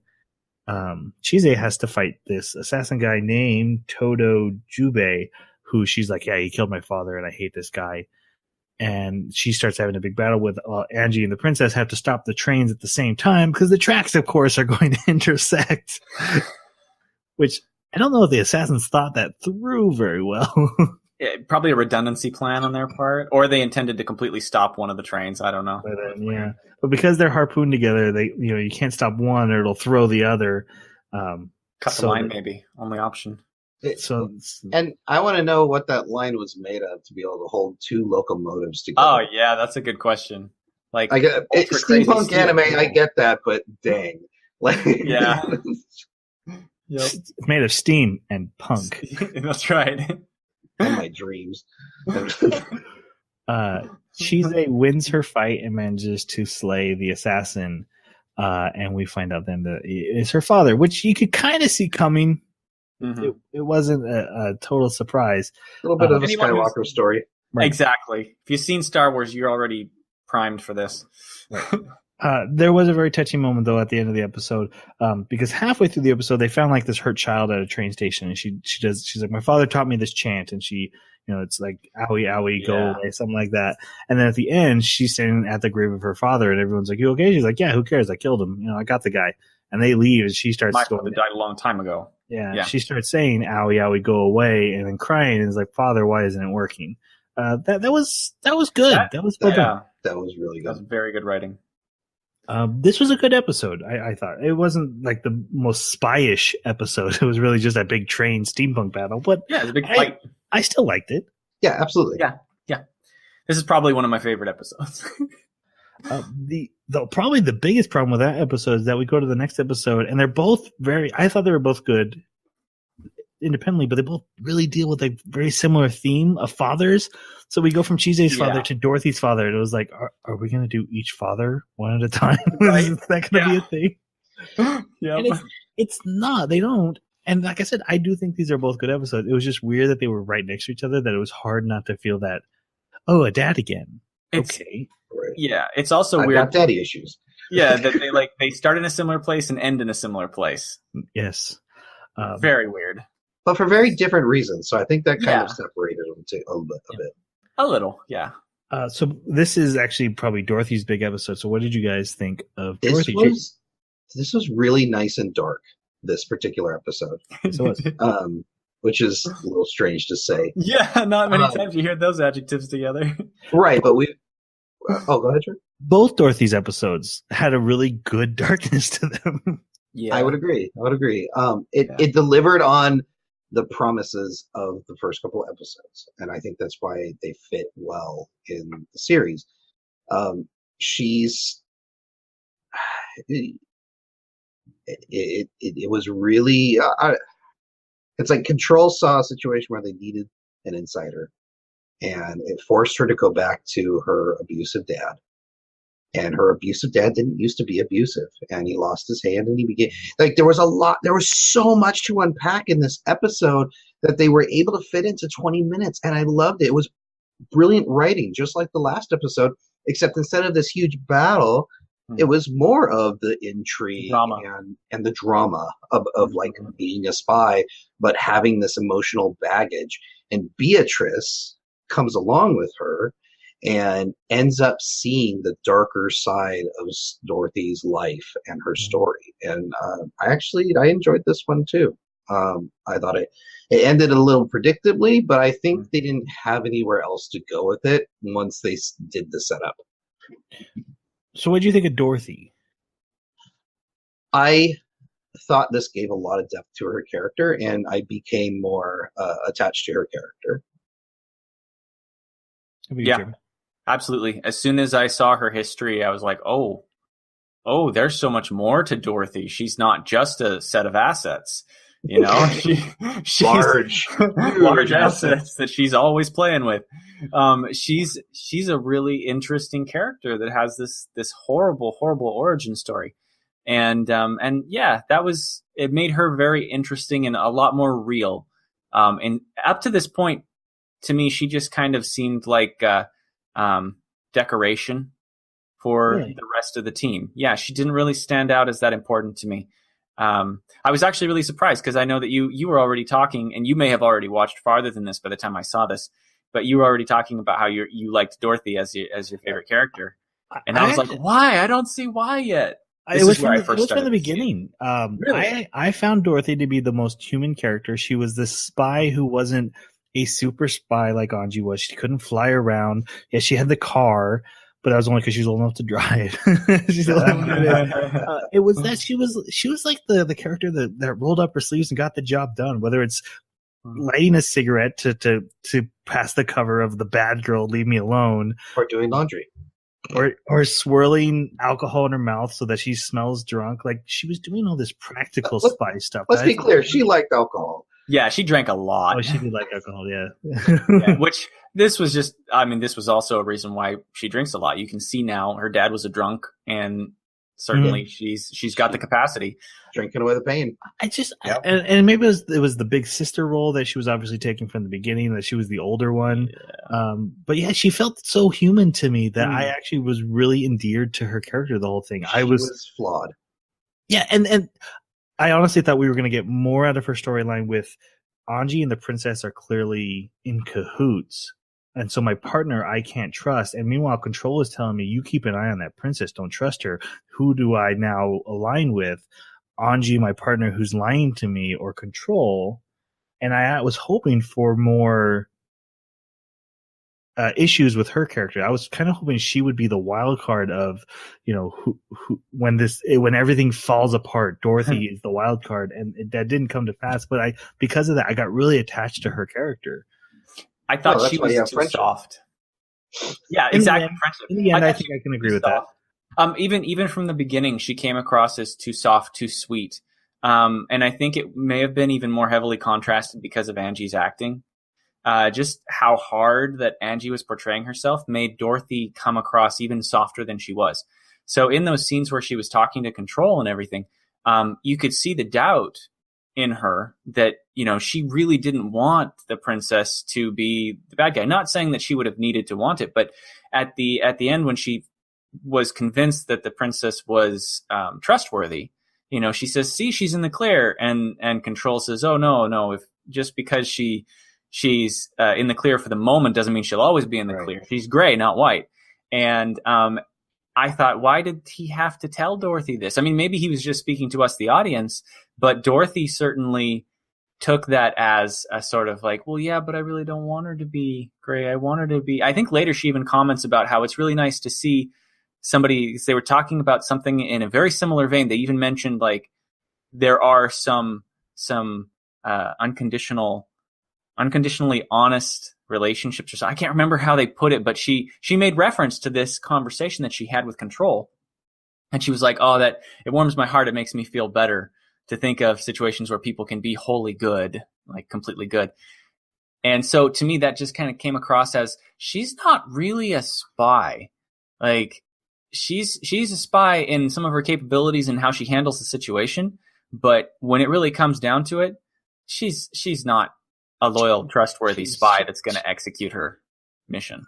Chise has to fight this assassin guy named Todo Jubei, who she's like, yeah, he killed my father, and I hate this guy. And she starts having a big battle with Angie, and the princess have to stop the trains at the same time because the tracks, of course, are going to intersect. Which I don't know if the assassins thought that through very well. Probably a redundancy plan on their part, or they intended to completely stop one of the trains. I don't know. But because they're harpooned together, you can't stop one, or it'll throw the other. Cut the line, maybe only option. And I want to know what that line was made of to be able to hold two locomotives together. Oh yeah, that's a good question. Like, I get steampunk anime, I get that, but dang, like yeah, It's made of steam and punk. That's right. In my dreams. Chise wins her fight and manages to slay the assassin, and we find out then that it's her father, which you could kind of see coming. Mm-hmm. It wasn't a total surprise. A little bit of a Skywalker story. Right. Exactly. If you've seen Star Wars, you're already primed for this. There was a very touching moment though at the end of the episode, because halfway through the episode they found like this hurt child at a train station, and she's like, my father taught me this chant, and she, it's like owie owie, go away, something like that. And then at the end she's standing at the grave of her father, and everyone's like, you okay? She's like, yeah, who cares? I killed him. I got the guy. And they leave, and she starts. My father died a long time ago. Yeah, she starts saying owie owie, go away, and then crying, and is like, Father, why isn't it working? That was good. That was well done. That was really good. That was very good writing. This was a good episode. I thought it wasn't like the most spy-ish episode. It was really just a big train steampunk battle. But yeah, it was a big fight. I still liked it. Yeah, absolutely. Yeah. This is probably one of my favorite episodes. Probably the biggest problem with that episode is that we go to the next episode, and they're both I thought they were both good independently, but they both really deal with a very similar theme of fathers. So we go from Chise's father to Dorothy's father, and it was like, are we going to do each father one at a time? Right. Is that going to be a thing? Yeah. And it's not. They don't. And like I said, I do think these are both good episodes. It was just weird that they were right next to each other, that it was hard not to feel that, oh, a dad again. Okay. Right. Yeah. It's also weird. I've got daddy issues. Yeah. That they start in a similar place and end in a similar place. Yes. Very weird. But for very different reasons. So I think that kind of separated them a bit. A little, yeah. So this is actually probably Dorothy's big episode. So what did you guys think of Dorothy? This was really nice and dark, this particular episode. So it was. Which is a little strange to say. Yeah, not many times you hear those adjectives together. Right, but go ahead, Drew. Both Dorothy's episodes had a really good darkness to them. Yeah, I would agree. It delivered on the promises of the first couple of episodes, and I think that's why they fit well in the series. It was really it's like Control saw a situation where they needed an insider, and it forced her to go back to her abusive dad, And her abusive dad didn't used to be abusive, and he lost his hand, and he began like there was so much to unpack in this episode that they were able to fit into 20 minutes, and I loved it. It was brilliant writing, just like the last episode, except instead of this huge battle, it was more of the intrigue and the drama of like being a spy, but having this emotional baggage. And Beatrice comes along with her and ends up seeing the darker side of Dorothy's life and her story. And I enjoyed this one too. I thought it ended a little predictably, but I think they didn't have anywhere else to go with it once they did the setup. So what did you think of Dorothy? I thought this gave a lot of depth to her character, and I became more attached to her character. Yeah, absolutely. As soon as I saw her history, I was like, oh, there's so much more to Dorothy. She's not just a set of assets. You know, she's large assets that she's always playing with. She's a really interesting character that has this horrible origin story, and yeah, it made her very interesting and a lot more real. And up to this point, to me, she just kind of seemed like decoration for the rest of the team. Yeah, she didn't really stand out as that important to me. I was actually really surprised because I know that you were already talking, and you may have already watched farther than this by the time I saw this, but you were already talking about how you liked Dorothy as your favorite character, and I was like, why? I don't see why yet. It was from the beginning. Really? I found Dorothy to be the most human character. She was this spy who wasn't a super spy like Anji was. She couldn't fly around. Yeah, she had the car, but that was only because she was old enough to drive. It was that she was like the character that rolled up her sleeves and got the job done. Whether it's lighting a cigarette to pass the cover of the bad girl, leave me alone, or doing laundry, or swirling alcohol in her mouth so that she smells drunk. Like she was doing all this practical spy stuff. Let's be clear, she liked alcohol. Yeah, she drank a lot. Oh, she did like alcohol, yeah. Yeah, which this was also a reason why she drinks a lot. You can see now her dad was a drunk, and certainly she's got the capacity. Drinking away the pain. And maybe it was the big sister role that she was obviously taking from the beginning, that she was the older one. Yeah. But yeah, she felt so human to me that I actually was really endeared to her character the whole thing. She was flawed. Yeah, and I honestly thought we were going to get more out of her storyline with Anji and the princess are clearly in cahoots. And so my partner, I can't trust. And meanwhile, Control is telling me, you keep an eye on that princess. Don't trust her. Who do I now align with? Anji, my partner, who's lying to me, or Control? And I was hoping for more issues with her character. I was kind of hoping she would be the wild card of, who when everything falls apart, Dorothy is the wild card, and that didn't come to pass. But because of that, I got really attached to her character. I thought she was too soft. Yeah, exactly. In the end, I think I can agree with that. Even from the beginning, she came across as too soft, too sweet. And I think it may have been even more heavily contrasted because of Angie's acting. Just how hard that Angie was portraying herself made Dorothy come across even softer than she was. So in those scenes where she was talking to Control and everything, you could see the doubt in her that, she really didn't want the princess to be the bad guy. Not saying that she would have needed to want it, but at the end, when she was convinced that the princess was trustworthy, she says, see, she's in the clear. And Control says, oh, no, if just because she's in the clear for the moment doesn't mean she'll always be in the clear. She's gray, not white. And I thought, why did he have to tell Dorothy this? I mean, maybe he was just speaking to us, the audience, but Dorothy certainly took that as a sort of like, well, yeah, but I really don't want her to be gray. I want her to be. I think later she even comments about how it's really nice to see somebody. They were talking about something in a very similar vein. They even mentioned like there are some unconditionally honest relationships or something. I can't remember how they put it, but she made reference to this conversation that she had with Control. And she was like, oh, that it warms my heart. It makes me feel better to think of situations where people can be wholly good, like completely good. And so to me, that just kind of came across as she's not really a spy. Like she's a spy in some of her capabilities and how she handles the situation, but when it really comes down to it, she's not a loyal, trustworthy spy that's going to execute her mission.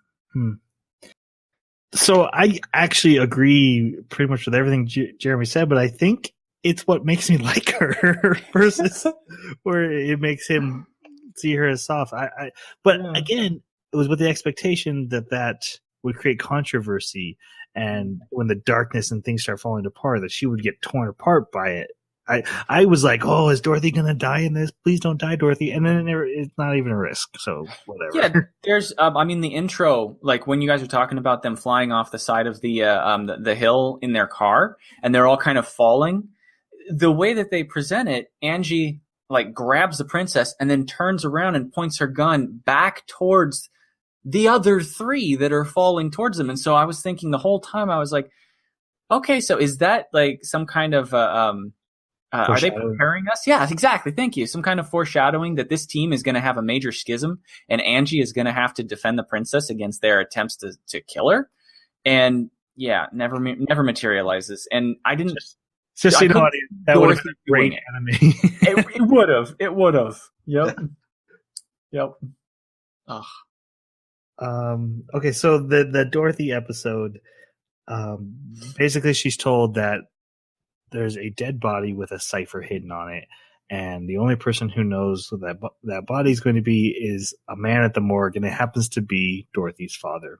So I actually agree pretty much with everything Jeremy said, but I think it's what makes me like her versus where it makes him see her as soft. But again, it was with the expectation that would create controversy, and when the darkness and things start falling apart, that she would get torn apart by it. I was like, oh, is Dorothy going to die in this? Please don't die, Dorothy. And then it's not even a risk. So whatever. Yeah, there's, the intro, like when you guys are talking about them flying off the side of the hill in their car and they're all kind of falling, the way that they present it, Angie like grabs the princess and then turns around and points her gun back towards the other three that are falling towards them. And so I was thinking the whole time, I was like, okay, so is that like some kind of, are they preparing us? Yeah, exactly. Thank you. Some kind of foreshadowing that this team is going to have a major schism and Angie is going to have to defend the princess against their attempts to kill her. And yeah, never materializes. And I didn't. Just so you know, that would have been a great anime. It would have. Yep. Okay, so the Dorothy episode, basically she's told that there's a dead body with a cipher hidden on it, and the only person who knows who that body is going to be is a man at the morgue, and it happens to be Dorothy's father.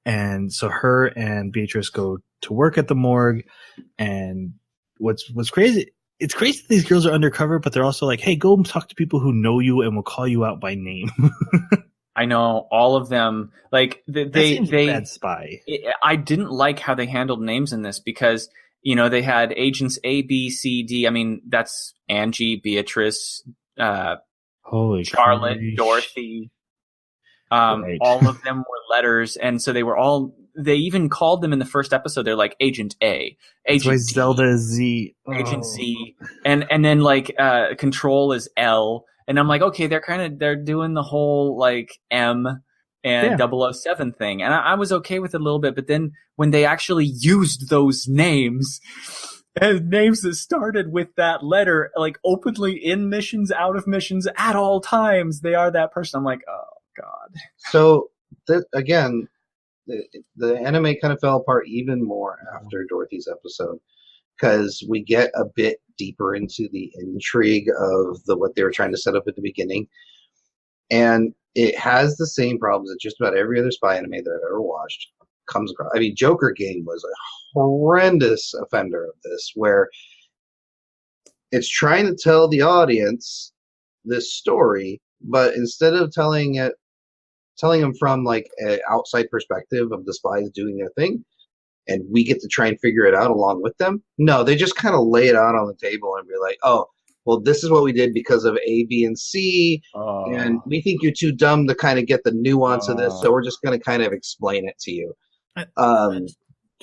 And so her and Beatrice go to work at the morgue, and what's crazy, it's crazy that these girls are undercover, but they're also like, hey, go talk to people who know you and will call you out by name. I know all of them. Like they bad spy. I didn't like how they handled names in this because, you know, they had agents A, B, C, D. I mean, that's Angie, Beatrice, Holy Charlotte, Christ. Dorothy. Right. All of them were letters, and so they even called them in the first episode. They're like Agent A, Agent D, Zelda Z, Agent Z, and then like Control is L, and I'm like, okay, they're doing the whole like M and 007 thing, and I was okay with it a little bit, but then when they actually used those names and names that started with that letter, like openly in missions, out of missions, at all times, they are that person. I'm like, oh God. So again, the anime kind of fell apart even more after Dorothy's episode, because we get a bit deeper into the intrigue of what they were trying to set up at the beginning, and it has the same problems that just about every other spy anime that I've ever watched comes across. I mean, Joker Game was a horrendous offender of this, where it's trying to tell the audience this story, but instead of telling them from like an outside perspective of the spies doing their thing, and we get to try and figure it out along with them. No, they just kind of lay it out on the table and be like, oh, well, this is what we did because of A, B, and C, and we think you're too dumb to kind of get the nuance of this, so we're just going to kind of explain it to you.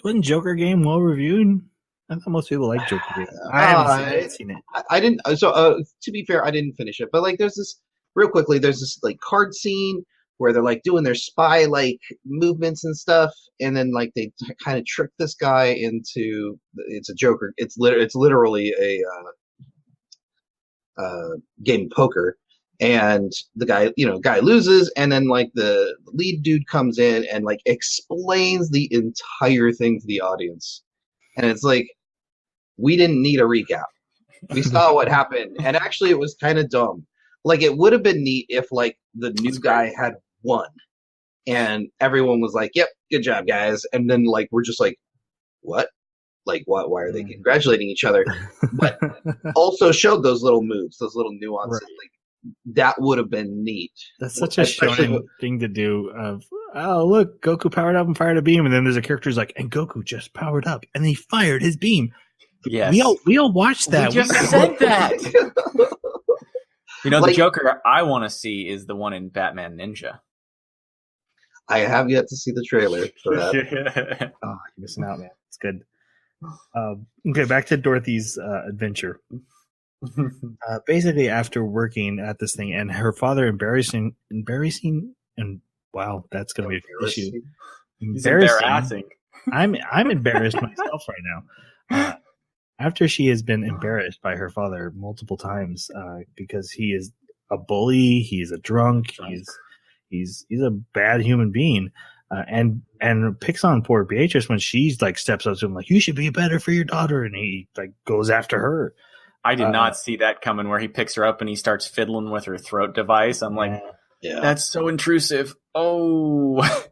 Wasn't Joker Game well reviewed? I thought most people like Joker Game. I haven't seen it. I didn't. So to be fair, I didn't finish it. But like, there's this like card scene where they're like doing their spy like movements and stuff, and then like they kind of trick this guy into it's a Joker. It's literally a game of poker, and the guy loses, and then like the lead dude comes in and like explains the entire thing to the audience, and it's like, we didn't need a recap. We saw what happened, and actually it was kind of dumb. Like, it would have been neat if like the new guy had won and everyone was like, yep, good job guys, and then like we're just like, what? Like, why are they congratulating each other? But also showed those little moves, those little nuances. Right. Like, that would have been neat. That's such a shonen thing to do. Of, oh, look, Goku powered up and fired a beam, and then there's a character who's like, and Goku just powered up and he fired his beam. Yes, we all watched that. We just said that. The Joker I want to see is the one in Batman Ninja. I have yet to see the trailer for that. Oh, you're missing out, man. It's good. Okay, back to Dorothy's adventure. Basically, after working at this thing, and her father embarrassing, and wow, that's going to be an issue. Embarrassing. I'm embarrassed myself right now. After she has been embarrassed by her father multiple times because he is a bully, he's a drunk, he's a bad human being, and picks on poor Beatrice when she's like steps up to him like, you should be better for your daughter, and he like goes after her. I did not see that coming, where he picks her up and he starts fiddling with her throat device. I'm like, that's so intrusive. Oh.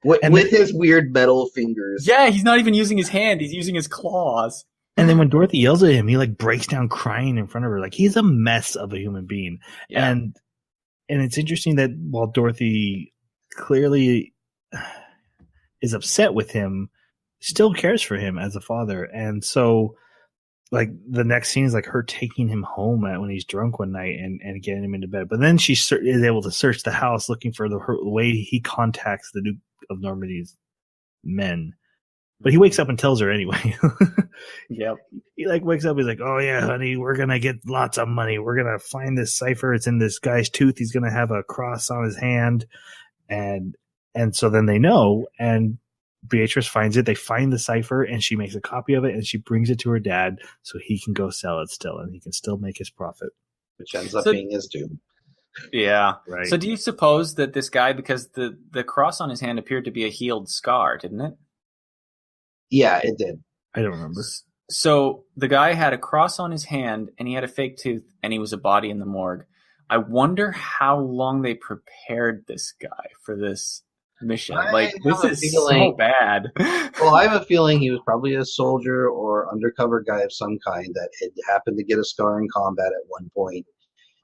With his weird metal fingers. Yeah, he's not even using his hand. He's using his claws. And then when Dorothy yells at him, he like breaks down crying in front of her. Like, he's a mess of a human being. Yeah. And it's interesting that while Dorothy clearly is upset with him, still cares for him as a father. And so, like, the next scene is like her taking him home when he's drunk one night and getting him into bed. But then she is able to search the house looking for the way he contacts the Duke of Normandy's men. But he wakes up and tells her anyway. Yep. He like wakes up. He's like, "Oh yeah, honey, we're gonna get lots of money. We're gonna find this cipher. It's in this guy's tooth. He's gonna have a cross on his hand." And so then they know, and Beatrice finds it. They find the cipher, and she makes a copy of it, and she brings it to her dad so he can go sell it still, and he can still make his profit, which ends up being his doom. Yeah. Right. So do you suppose that this guy, because the cross on his hand appeared to be a healed scar, didn't it? Yeah, it did. I don't remember. So the guy had a cross on his hand, and he had a fake tooth, and he was a body in the morgue. I wonder how long they prepared this guy for this mission. This is so bad. Well, I have a feeling he was probably a soldier or undercover guy of some kind that had happened to get a scar in combat at one point.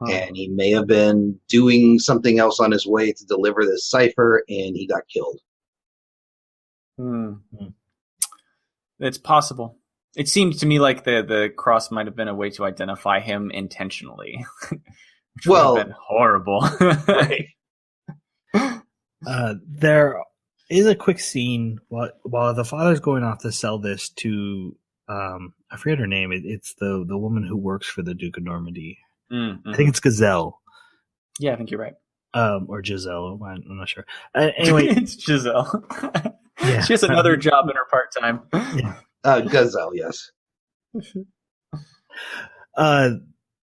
And he may have been doing something else on his way to deliver this cipher, and he got killed. It's possible. It seemed to me like the cross might have been a way to identify him intentionally. Which would have been horrible. Right. There is a quick scene while the father's going off to sell this to I forget her name. It's the woman who works for the Duke of Normandy. Mm-hmm. I think it's Gazelle. Yeah, I think you're right. Or Giselle. I'm not sure. Anyway, it's Giselle. Yeah. She has another job in her part-time. Yeah. Gazelle, yes.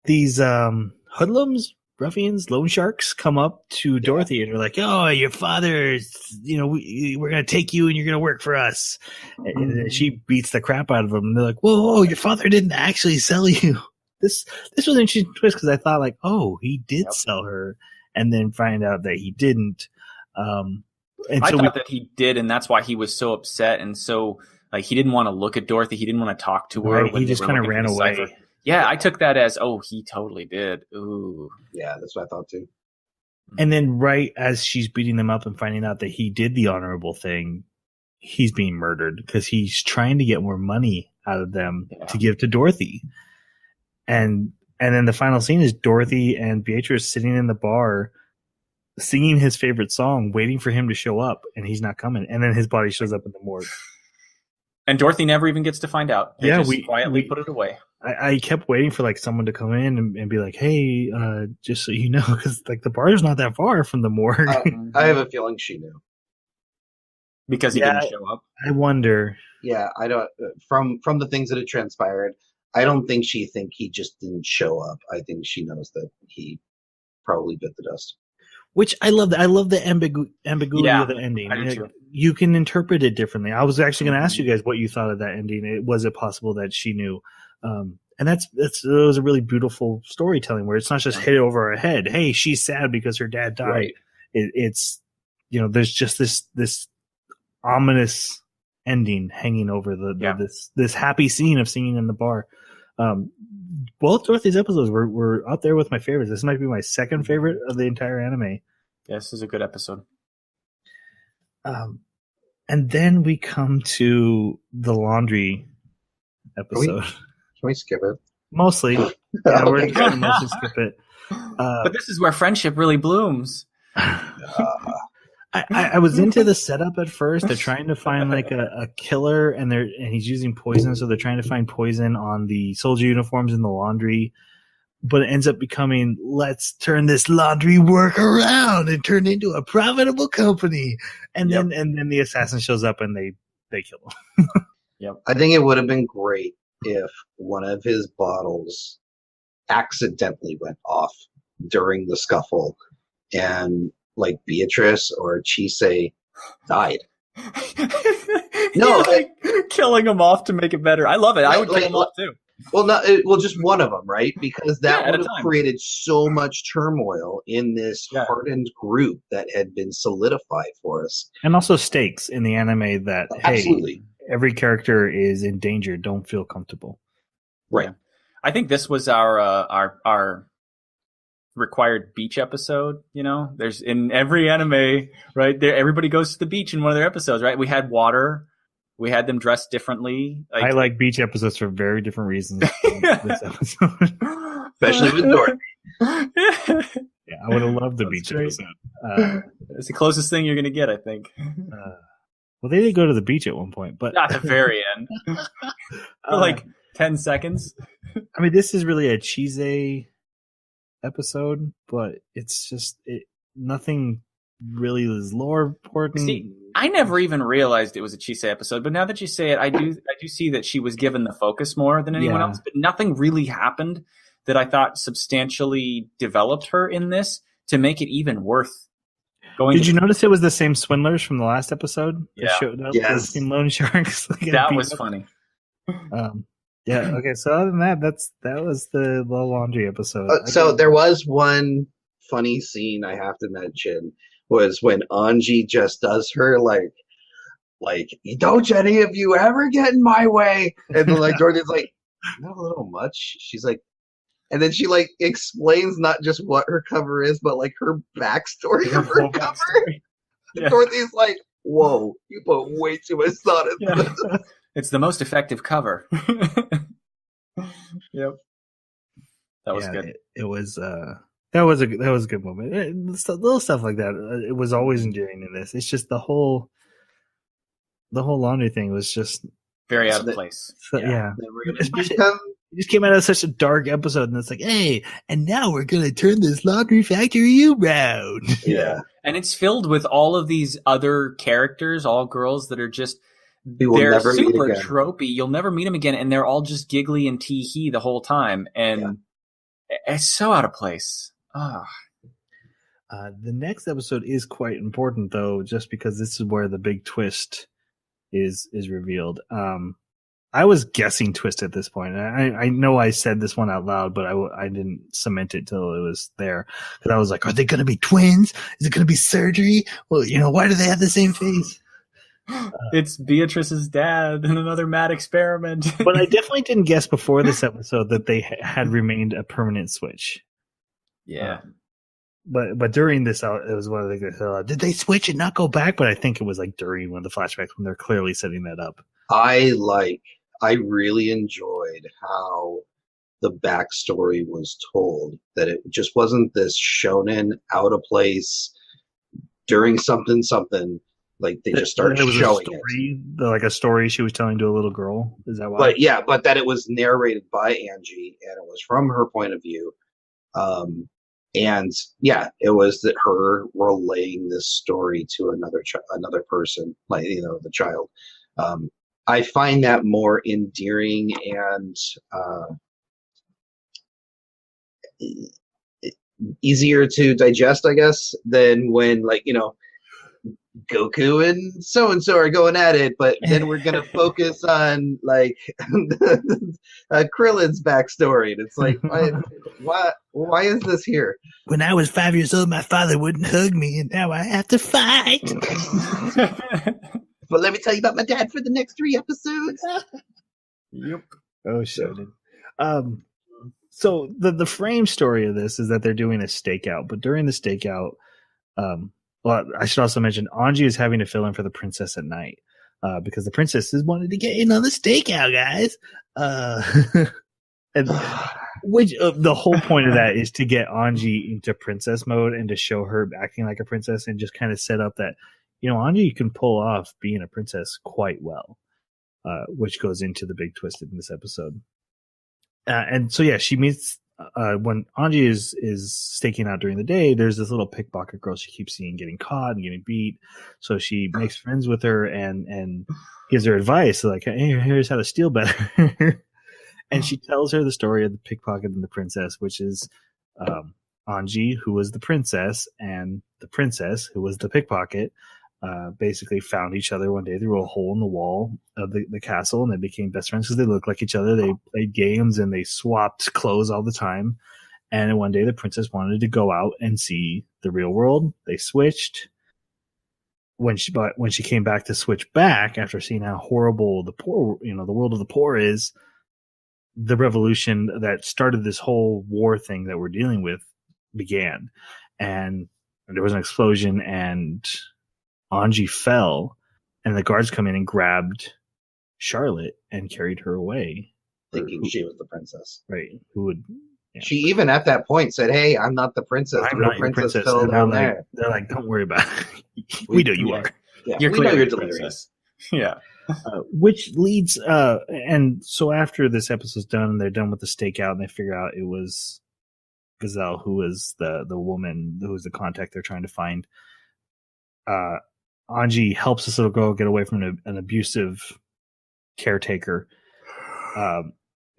These hoodlums, ruffians, loan sharks come up to Dorothy and are like, "Oh, your father's, we're going to take you and you're going to work for us." And she beats the crap out of them. And they're like, whoa, your father didn't actually sell you. This was an interesting twist because I thought like, oh, he did sell her, and then find out that he didn't. I thought that he did, and that's why he was so upset, and so like he didn't want to look at Dorothy. He didn't want to talk to her. Right, he just kind of ran away. Cipher. Yeah, I took that as, oh, he totally did. Ooh. Yeah, that's what I thought too. And then right as she's beating them up and finding out that he did the honorable thing, he's being murdered because he's trying to get more money out of them to give to Dorothy. And then the final scene is Dorothy and Beatrice sitting in the bar singing his favorite song, waiting for him to show up, and he's not coming. And then his body shows up in the morgue. And Dorothy never even gets to find out. They just quietly put it away. I kept waiting for like someone to come in and be like, "Hey, just so you know," because like the bar's not that far from the morgue. I have a feeling she knew because he didn't show up. I wonder. Yeah, I don't. From the things that had transpired, I don't think she he just didn't show up. I think she knows that he probably bit the dust. Which I love. I love the ambiguity of the ending. You can interpret it differently. I was actually going to ask you guys what you thought of that ending. Was it possible that she knew? And it was a really beautiful storytelling where it's not just hit over her head. Hey, she's sad because her dad died. Right. It's there's just this ominous ending hanging over this happy scene of singing in the bar. Both Dorothy's episodes were up there with my favorites. This might be my second favorite of the entire anime. Yeah, this is a good episode. And then we come to the laundry episode. Can we skip it? Mostly. Yeah, we're going to mostly skip it. But this is where friendship really blooms. I was into the setup at first. They're trying to find like a killer, and he's using poison, so they're trying to find poison on the soldier uniforms in the laundry. But it ends up becoming, let's turn this laundry work around and turn it into a profitable company. And then the assassin shows up and they they kill him. Yep. I think it would have been great if one of his bottles accidentally went off during the scuffle, and like Beatrice or Chise died. No, like killing him off to make it better. I love it. I would kill him off too. Well, just one of them, right? Because that Yeah, would have created so much turmoil in this hardened group that had been solidified for us. And also stakes in the anime that, Absolutely. hey, every character is in danger. Don't feel comfortable. Right. Yeah. I think this was our required beach episode. You know, there's in every anime, right? There, everybody goes to the beach in one of their episodes, right? We had water. We had them dressed differently. I like beach episodes for very different reasons. This episode, especially with Dorothy. Yeah, I would have loved the beach episode. It's the closest thing you're going to get, I think. Well, they did go to the beach at one point, but not at the very end. For like 10 seconds. I mean, this is really a Chise episode, but it's just nothing really is lore important. See, I never even realized it was a Chise episode, but now that you say it, I do see that she was given the focus more than anyone else, but nothing really happened that I thought substantially developed her in this to make it even worth going. Did you notice it was the same swindlers from the last episode? Yeah. That showed up as loan sharks. That was funny. Yeah. Okay. So other than that, that was the laundry episode. So there was one funny scene I have to mention was when Anji just does her like don't any of you ever get in my way, and then like Dorothy's like, not a little much. She's like, and then she like explains not just what her cover is, but like her backstory of her cover. Yeah. Dorothy's like, whoa, you put way too much thought into this. It's the most effective cover. Yep. That was good. It was that was a good moment. Little stuff like that. It was always endearing in this. It's just the whole laundry thing was just very out of place. Yeah. It just came out of such a dark episode, and it's like, hey, and now we're gonna turn this laundry factory around. Yeah. And it's filled with all of these other characters, all girls that are just they're super tropey. You'll never meet them again, and they're all just giggly and tee-hee the whole time, and it's so out of place. The next episode is quite important, though, just because this is where the big twist is revealed. I was guessing twist at this point. I know I said this one out loud, but I didn't cement it till it was there. Because I was like, are they going to be twins? Is it going to be surgery? Well, why do they have the same face? It's Beatrice's dad in another mad experiment. But I definitely didn't guess before this episode that they had remained a permanent switch. Yeah. But during this, it was one of the things. Did they switch and not go back? But I think it was like during one of the flashbacks when they're clearly setting that up. I really enjoyed how the backstory was told. That it just wasn't this shonen out of place during something. Like they just started showing it. Like a story she was telling to a little girl. Is that why? But that it was narrated by Angie and it was from her point of view. And it was that her relaying this story to another person, like the child. I find that more endearing and easier to digest, I guess, than when Goku and so are going at it, but then we're gonna focus on Krillin's backstory, and it's like, why is this here? When I was 5 years old, my father wouldn't hug me, and now I have to fight. But let me tell you about my dad for the next 3 episodes. Yep. Oh, shit. So the frame story of this is that they're doing a stakeout, but during the stakeout, well, I should also mention Anji is having to fill in for the princess at night because the princesses wanted to get in on the stakeout, guys. And which the whole point of that is to get Anji into princess mode and to show her acting like a princess and just kind of set up that, Anji can pull off being a princess quite well, which goes into the big twist in this episode. And so, she meets when Anji is staking out during the day, there's this little pickpocket girl she keeps seeing getting caught and getting beat. So she makes friends with her and gives her advice like, hey, here's how to steal better. And she tells her the story of the pickpocket and the princess, which is Anji, who was the princess, and the princess, who was the pickpocket, basically found each other one day through a hole in the wall of the castle, and they became best friends because they looked like each other. They played games and they swapped clothes all the time. And one day the princess wanted to go out and see the real world. They switched. When she came back to switch back after seeing how horrible the world of the poor is, the revolution that started this whole war thing that we're dealing with began, and there was an explosion and Anji fell, and the guards come in and grabbed Charlotte and carried her away, thinking she was the princess. Right? Who would? Yeah. She even at that point said, "Hey, I'm not the princess. I'm not your princess." Fell down like, there. They're like, "Don't worry about it. We know you are. Yeah, You're we know clearly you're the delirious." princess. Yeah. Which leads, and so after this episode's done, they're done with the stakeout, and they figure out it was Gazelle who was the woman who was the contact they're trying to find. Anji helps this little girl get away from an abusive caretaker,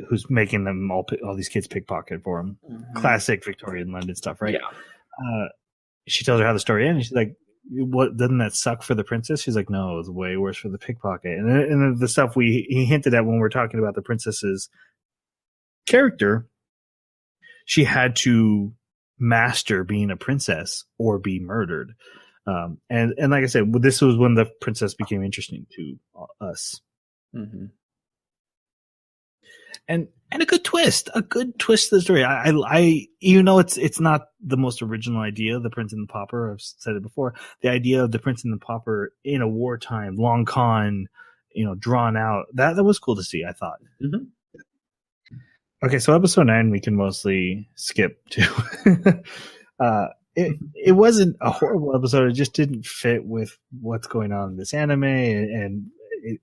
who's making them all these kids pickpocket for him. Mm-hmm. Classic Victorian London stuff, right? Yeah. She tells her how the story ends. She's like, "What? Doesn't that suck for the princess?" She's like, "No, it was way worse for the pickpocket." And the stuff he hinted at when we were talking about the princess's character, she had to master being a princess or be murdered. And like I said, this was when the princess became interesting to us. Mm-hmm. And a good twist to the story. I even though it's not the most original idea, the Prince and the Pauper. I've said it before. The idea of the Prince and the Pauper in a wartime, long con, drawn out. That was cool to see, I thought. Mm-hmm. Okay, so episode 9 we can mostly skip to. It wasn't a horrible episode. It just didn't fit with what's going on in this anime, and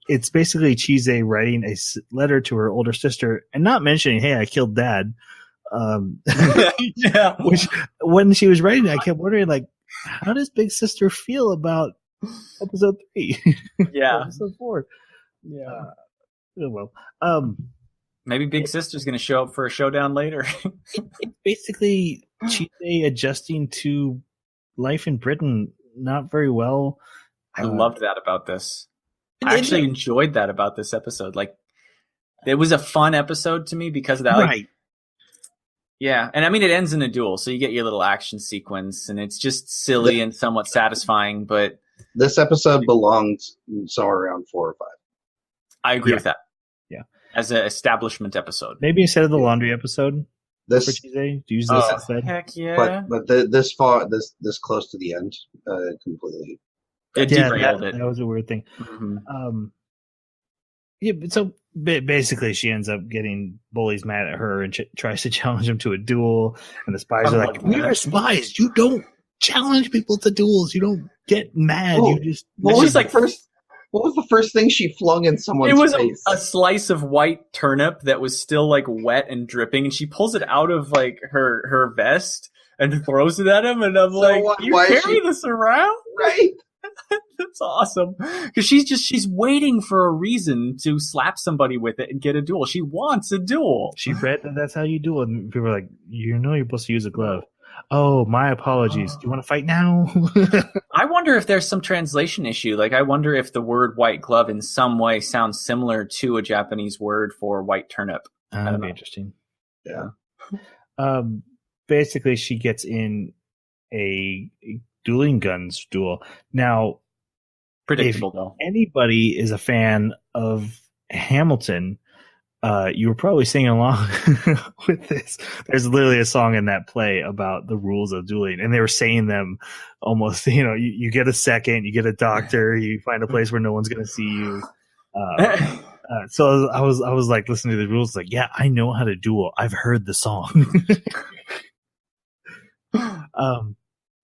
it's basically Chise writing a letter to her older sister and not mentioning, "Hey, I killed Dad." Yeah. Which, when she was writing it, I kept wondering, like, how does Big Sister feel about episode 3? Yeah. Episode 4. Yeah. Well, maybe Big Sister's going to show up for a showdown later. It's basically Chise adjusting to life in Britain not very well. I loved that about this. I actually enjoyed that about this episode. Like, it was a fun episode to me because of that. Like, right. Yeah. And I mean, it ends in a duel, so you get your little action sequence, and it's just silly and somewhat satisfying, but this episode belonged somewhere around 4 or 5. I agree with that. Yeah. As an establishment episode. Maybe instead of the laundry episode for This, Chise, use this instead. Heck yeah. but this close to the end, completely. It derailed it. That was a weird thing. Mm-hmm. Yeah, but so basically she ends up getting bullies mad at her and tries to challenge them to a duel, and the spies are like, "We are spies. You don't challenge people to duels. You don't get mad. Oh, You just..." What was the first thing she flung in someone's face? It was a slice of white turnip that was still like wet and dripping, and she pulls it out of like her vest and throws it at him, and I'm why carry this around? Right. That's awesome. Because she's waiting for a reason to slap somebody with it and get a duel. She wants a duel. She read that that's how you duel, and people are like, "You're supposed to use a glove." Oh, my apologies. Do you want to fight now? I wonder if there's some translation issue. Like, I wonder if the word white glove in some way sounds similar to a Japanese word for white turnip. That'd be interesting. Yeah. Basically, she gets in a dueling guns duel. Now, predictable though. Anybody is a fan of Hamilton, you were probably singing along with this. There's literally a song in that play about the rules of dueling, and they were saying them almost, you get a second, you get a doctor, you find a place where no one's going to see you. So I was like listening to the rules, like, yeah, I know how to duel. I've heard the song.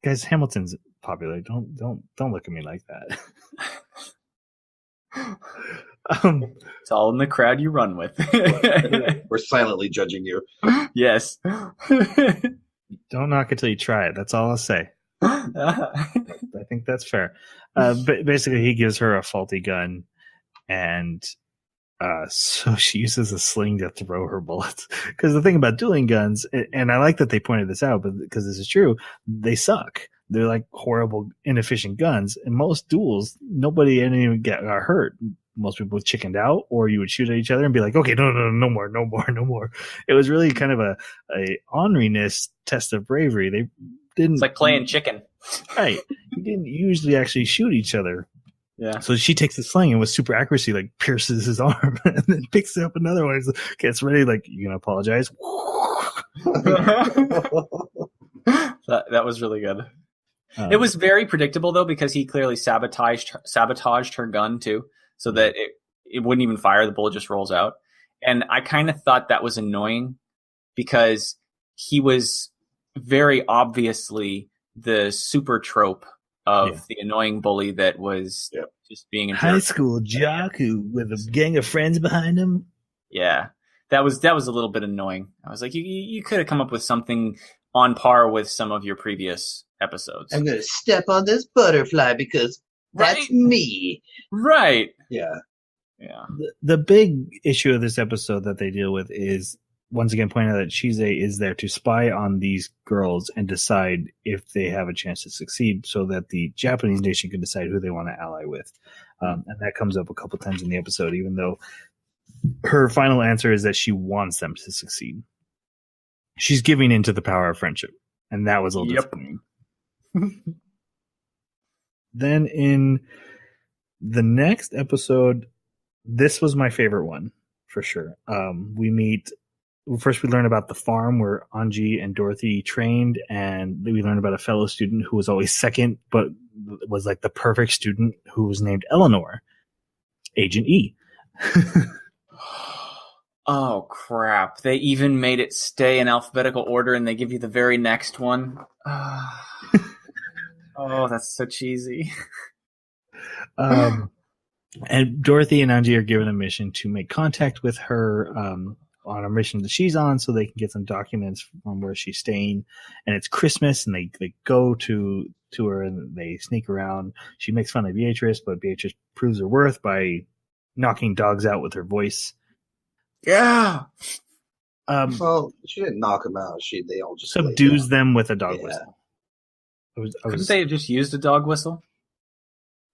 Guys, Hamilton's popular. Don't look at me like that. It's all in the crowd you run with. We're silently judging you. Yes. Don't knock it till you try it. That's all I'll say. I think that's fair. But basically, he gives her a faulty gun, and so she uses a sling to throw her bullets. Because the thing about dueling guns, and I like that they pointed this out, but because this is true, they suck. They're like horrible, inefficient guns. In most duels, nobody even got hurt. Most people chickened out, or you would shoot at each other and be like, okay, no more. It was really kind of a orneriness test of bravery. They didn't. It's like playing chicken. Right. You didn't usually actually shoot each other. Yeah. So she takes the sling and with super accuracy, like pierces his arm and then picks up another one. Gets ready, like, you gonna apologize? That was really good. It was very predictable though, because he clearly sabotaged her gun too, so that it wouldn't even fire. The bullet just rolls out. And I kind of thought that was annoying because he was very obviously the super trope of the annoying bully that was just being a high school jock who with a gang of friends behind him. Yeah, that was a little bit annoying. I was like, you could have come up with something on par with some of your previous episodes. I'm gonna step on this butterfly because that's me. Right. Yeah. Yeah. The big issue of this episode that they deal with is once again pointing out that Chise is there to spy on these girls and decide if they have a chance to succeed, so that the Japanese nation can decide who they want to ally with. And that comes up a couple times in the episode, even though her final answer is that she wants them to succeed. She's giving into the power of friendship, and that was a little disappointing. Then in the next episode, this was my favorite one for sure. First we learn about the farm where Anji and Dorothy trained, and we learn about a fellow student who was always second, but was like the perfect student, who was named Eleanor, Agent E. Oh crap! They even made it stay in alphabetical order, and they give you the very next one. Oh, that's so cheesy. And Dorothy and Anji are given a mission to make contact with her on a mission that she's on, so they can get some documents from where she's staying. And it's Christmas, and they go to her and they sneak around. She makes fun of Beatrice, but Beatrice proves her worth by knocking dogs out with her voice. Yeah. Well, she didn't knock them out. They all just subdues them with a dog whistle. Couldn't they have just used a dog whistle?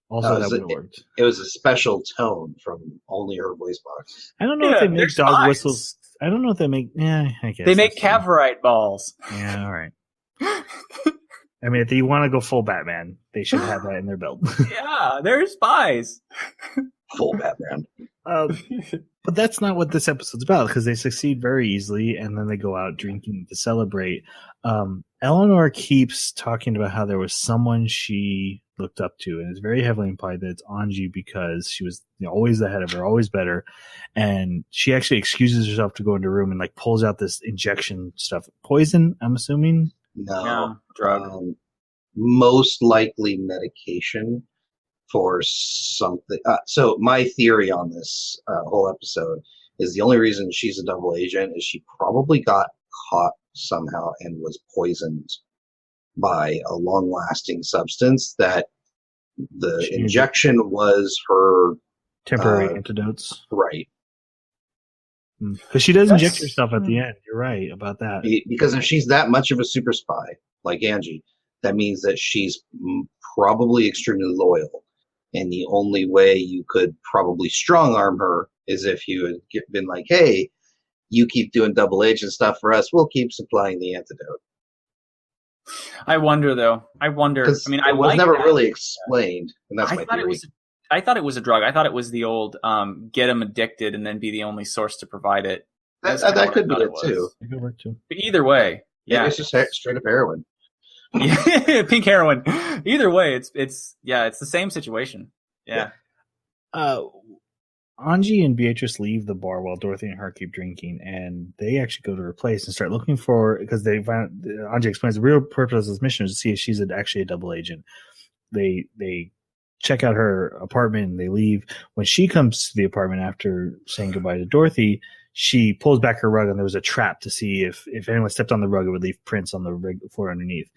Also, that would have worked. It was a special tone from only her voice box. I don't know if they make dog whistles. I don't know if they make. Yeah, I guess they make Cavorite balls. Yeah, all right. I mean, if you want to go full Batman, they should have that in their belt. Yeah, they're spies. Full Batman. But that's not what this episode's about, because they succeed very easily, and then they go out drinking to celebrate. Eleanor keeps talking about how there was someone she looked up to, and it's very heavily implied that it's Anji, because she was always ahead of her, always better. And she actually excuses herself to go into a room and like pulls out this injection stuff. Poison, I'm assuming? No. Drug. Most likely medication for something. So my theory on this whole episode is the only reason she's a double agent is she probably got caught somehow and was poisoned by a long-lasting substance that the injection was her temporary antidotes. Right. Because she does inject herself at the end. You're right about that. Because if she's that much of a super spy, like Angie, that means that she's probably extremely loyal. And the only way you could probably strong-arm her is if you had been like, hey, you keep doing double agent stuff for us, we'll keep supplying the antidote. I wonder, though. I mean, it was never really explained, and that's my theory. I thought it was a drug. I thought it was the old get them addicted and then be the only source to provide it. That could be it, too. It could work, too. But either way, yeah. It's just straight up heroin. Yeah, pink heroin. Either way, it's the same situation. Yeah. Anji and Beatrice leave the bar while Dorothy and her keep drinking, and they actually go to her place and start looking for, because they find, Anji explains the real purpose of this mission is to see if she's actually a double agent. They check out her apartment and they leave. When she comes to the apartment after saying goodbye to Dorothy, she pulls back her rug and there was a trap to see if anyone stepped on the rug, it would leave prints on the floor underneath.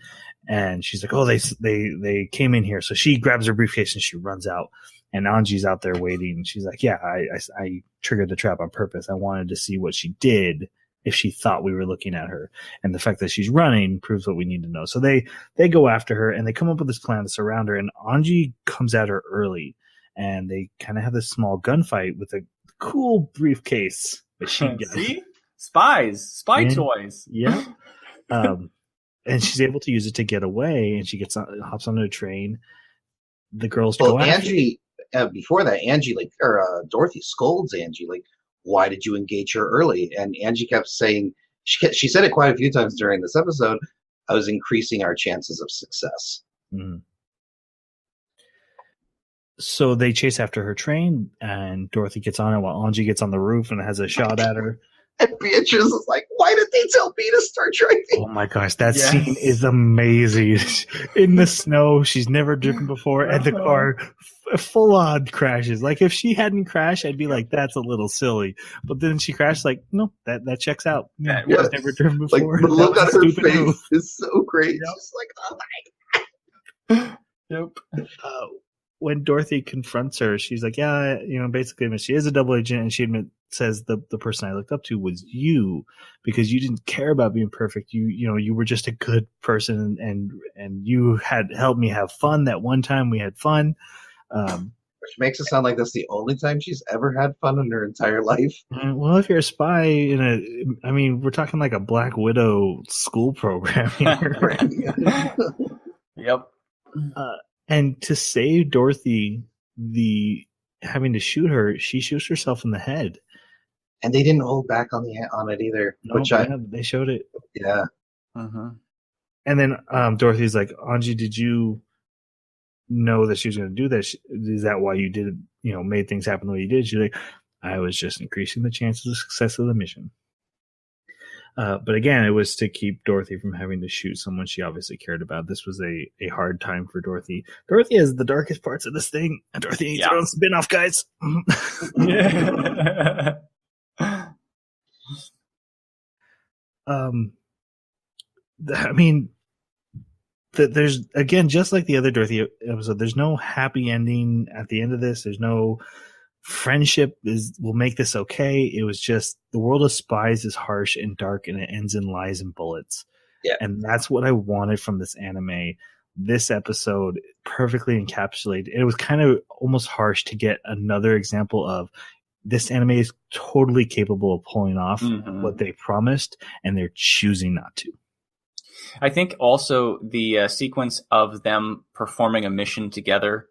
And she's like, oh, they came in here. So she grabs her briefcase and she runs out. And Anji's out there waiting. And she's like, yeah, I triggered the trap on purpose. I wanted to see what she did if she thought we were looking at her. And the fact that she's running proves what we need to know. So they go after her and they come up with this plan to surround her. And Anji comes at her early. And they kind of have this small gunfight with a cool briefcase. See? Spy toys. Yeah. And she's able to use it to get away. And she hops onto a train. The girls go after Angie, before that, Angie, Dorothy scolds Angie, like, why did you engage her early? And Angie kept saying, she said it quite a few times during this episode, I was increasing our chances of success. Mm-hmm. So they chase after her train, and Dorothy gets on it while Angie gets on the roof and has a shot at her. And Beatrice is like, why did they tell me to start driving? Oh my gosh, that scene is amazing. In the snow, she's never driven before, and the car full on crashes. Like, if she hadn't crashed, I'd be like, that's a little silly. But then she crashed, like, no, that checks out. Yeah, she's never driven before. Like, the look on her face is so great. Yep. She's like, oh my God. Yep. When Dorothy confronts her, she's like, yeah, basically she is a double agent, and she says the person I looked up to was you, because you didn't care about being perfect. You were just a good person, and you had helped me have fun. That one time we had fun. Which makes it sound like that's the only time she's ever had fun in her entire life. Well, if you're a spy we're talking like a Black Widow school program here. Yep. And to save Dorothy, having to shoot her, she shoots herself in the head. And they didn't hold back on it either. No, they showed it. Yeah. Uh-huh. And then Dorothy's like, Anji, did you know that she was going to do this? Is that why you did, made things happen the way you did? She's like, I was just increasing the chances of success of the mission. But again, it was to keep Dorothy from having to shoot someone she obviously cared about. This was a hard time for Dorothy. Dorothy has the darkest parts of this thing. And Dorothy needs her own spin-off, guys. Yeah. There's, again, just like the other Dorothy episode, there's no happy ending at the end of this. There's no friendship will make this okay. It was just the world of spies is harsh and dark, and it ends in lies and bullets. Yeah. And that's what I wanted from this anime. This episode perfectly encapsulated. It was kind of almost harsh to get another example of this anime is totally capable of pulling off what they promised, and they're choosing not to. I think also the sequence of them performing a mission together,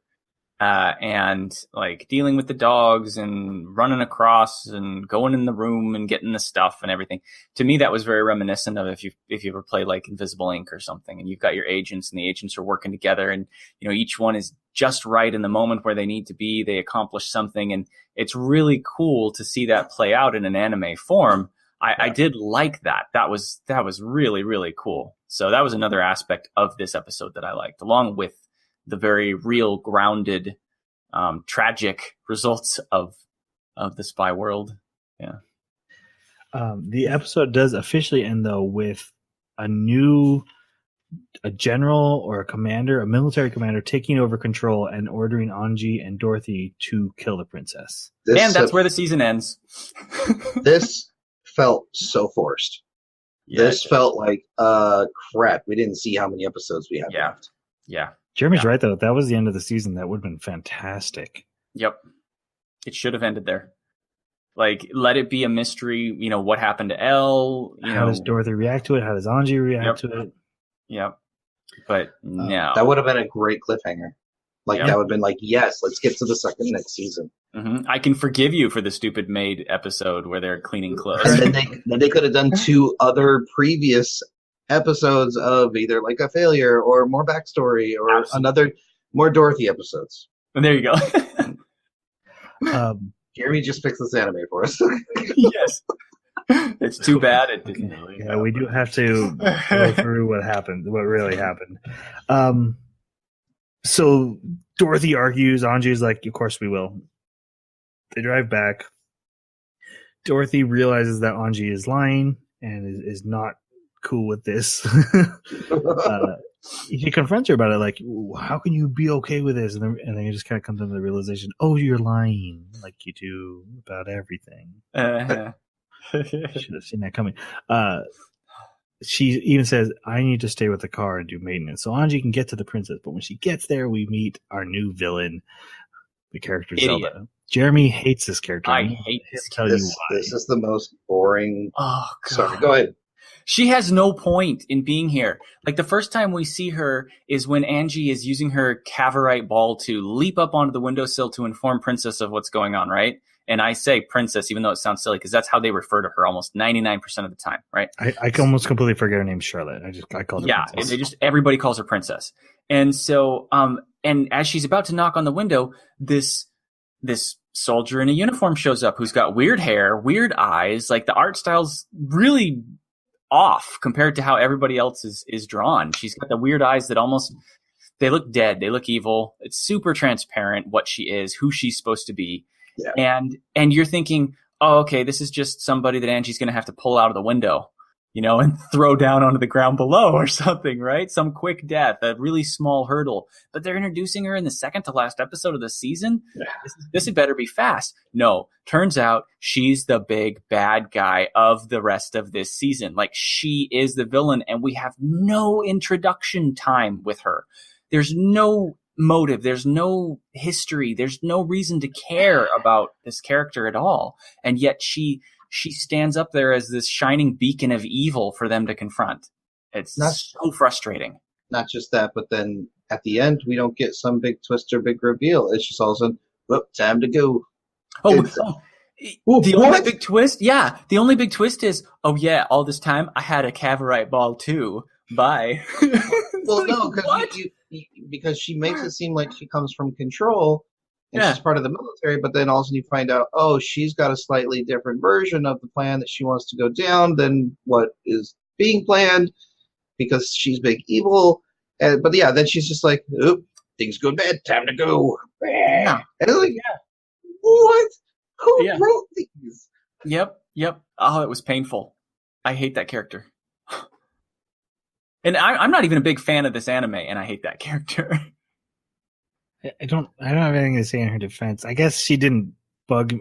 and like dealing with the dogs and running across and going in the room and getting the stuff and everything. To me, that was very reminiscent of if you ever play like Invisible Ink or something, and you've got your agents and the agents are working together, and each one is just right in the moment where they need to be. They accomplish something, and it's really cool to see that play out in an anime form. I did like that. That was really, really cool. So that was another aspect of this episode that I liked, along with the very real, grounded, tragic results of the spy world. Yeah. The episode does officially end, though, with a general or a military commander taking over control and ordering Anji and Dorothy to kill the princess. And that's where the season ends. This felt so forced. Yeah, this felt like, crap, we didn't see how many episodes we had left. Yeah. Jeremy's right, though. If that was the end of the season, that would have been fantastic. Yep. It should have ended there. Like, let it be a mystery, what happened to Elle. How does Dorothy react to it? How does Anji react to it? Yep. But no. That would have been a great cliffhanger. That would have been like, yes, let's get to the next season. Mm-hmm. I can forgive you for the stupid maid episode where they're cleaning clothes. And then they could have done 2 other previous episodes of either like a failure or more backstory or more Dorothy episodes. And there you go. Jeremy just fixed this anime for us. Yes. It's too bad it didn't really. Yeah, we do have to go through what really happened. So Dorothy argues. Anji's like, of course we will. They drive back. Dorothy realizes that Anji is lying and is not cool with this. He confronts her about it, like, how can you be okay with this? And then he just kind of comes into the realization, oh, you're lying like you do about everything. Should have seen that coming. She even says, I need to stay with the car and do maintenance. So Anji can get to the princess. But when she gets there, we meet our new villain, the character Zelda. Jeremy hates this character. I hate this. Tell you why. This is the most boring. Oh, God. Sorry, go ahead. She has no point in being here. Like, the first time we see her is when Angie is using her Cavorite ball to leap up onto the windowsill to inform Princess of what's going on, right? And I say Princess, even though it sounds silly, because that's how they refer to her almost 99% of the time, right? I almost completely forget her name, Charlotte. I called her Princess. Everybody calls her Princess. And so, and as she's about to knock on the window, this soldier in a uniform shows up who's got weird hair, weird eyes. Like, the art style's really off compared to how everybody else is drawn. She's got the weird eyes that almost, they look dead. They look evil. It's super transparent what she is, who she's supposed to be. Yeah. And you're thinking, oh, okay, this is just somebody that Angie's going to have to pull out of the window, and throw down onto the ground below or something, right? Some quick death, a really small hurdle. But they're introducing her in the second to last episode of the season. Yeah. This had better be fast. No, turns out she's the big bad guy of the rest of this season. Like, she is the villain, and we have no introduction time with her. There's no motive. There's no history. There's no reason to care about this character at all. And yet she stands up there as this shining beacon of evil for them to confront. It's so frustrating. Not just that, but then at the end, we don't get some big twist or big reveal. It's just all of a sudden, whoop, time to go. The only big twist? Yeah. The only big twist is, oh yeah, all this time I had a Cavorite ball too. Bye. Well, no, because she makes it seem like she comes from Control and she's part of the military, but then also you find out, oh, she's got a slightly different version of the plan that she wants to go down than what is being planned because she's big evil. But yeah, then she's just like, oop, things go bad, time to go. Yeah. And it's like, what? Who wrote these? Yep. Oh, it was painful. I hate that character. And I'm not even a big fan of this anime, and I hate that character. I don't have anything to say in her defense. I guess she didn't bug me.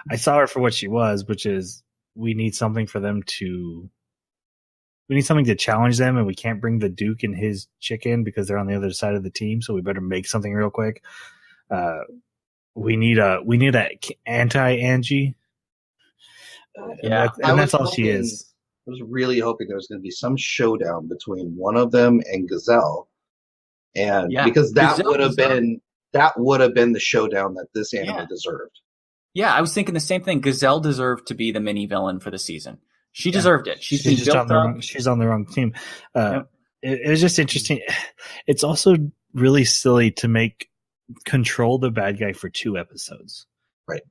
I saw her for what she was, which is we need something to challenge them, and we can't bring the Duke and his chick in because they're on the other side of the team, so we better make something real quick. We need a anti-Angie. And that's all she is. I was really hoping there was going to be some showdown between one of them and Gazelle, because that would have been the showdown that this anime deserved. Yeah, I was thinking the same thing. Gazelle deserved to be the mini villain for the season. She deserved it. She's on the wrong team. It was just interesting. It's also really silly to make Control the bad guy for 2 episodes. Right.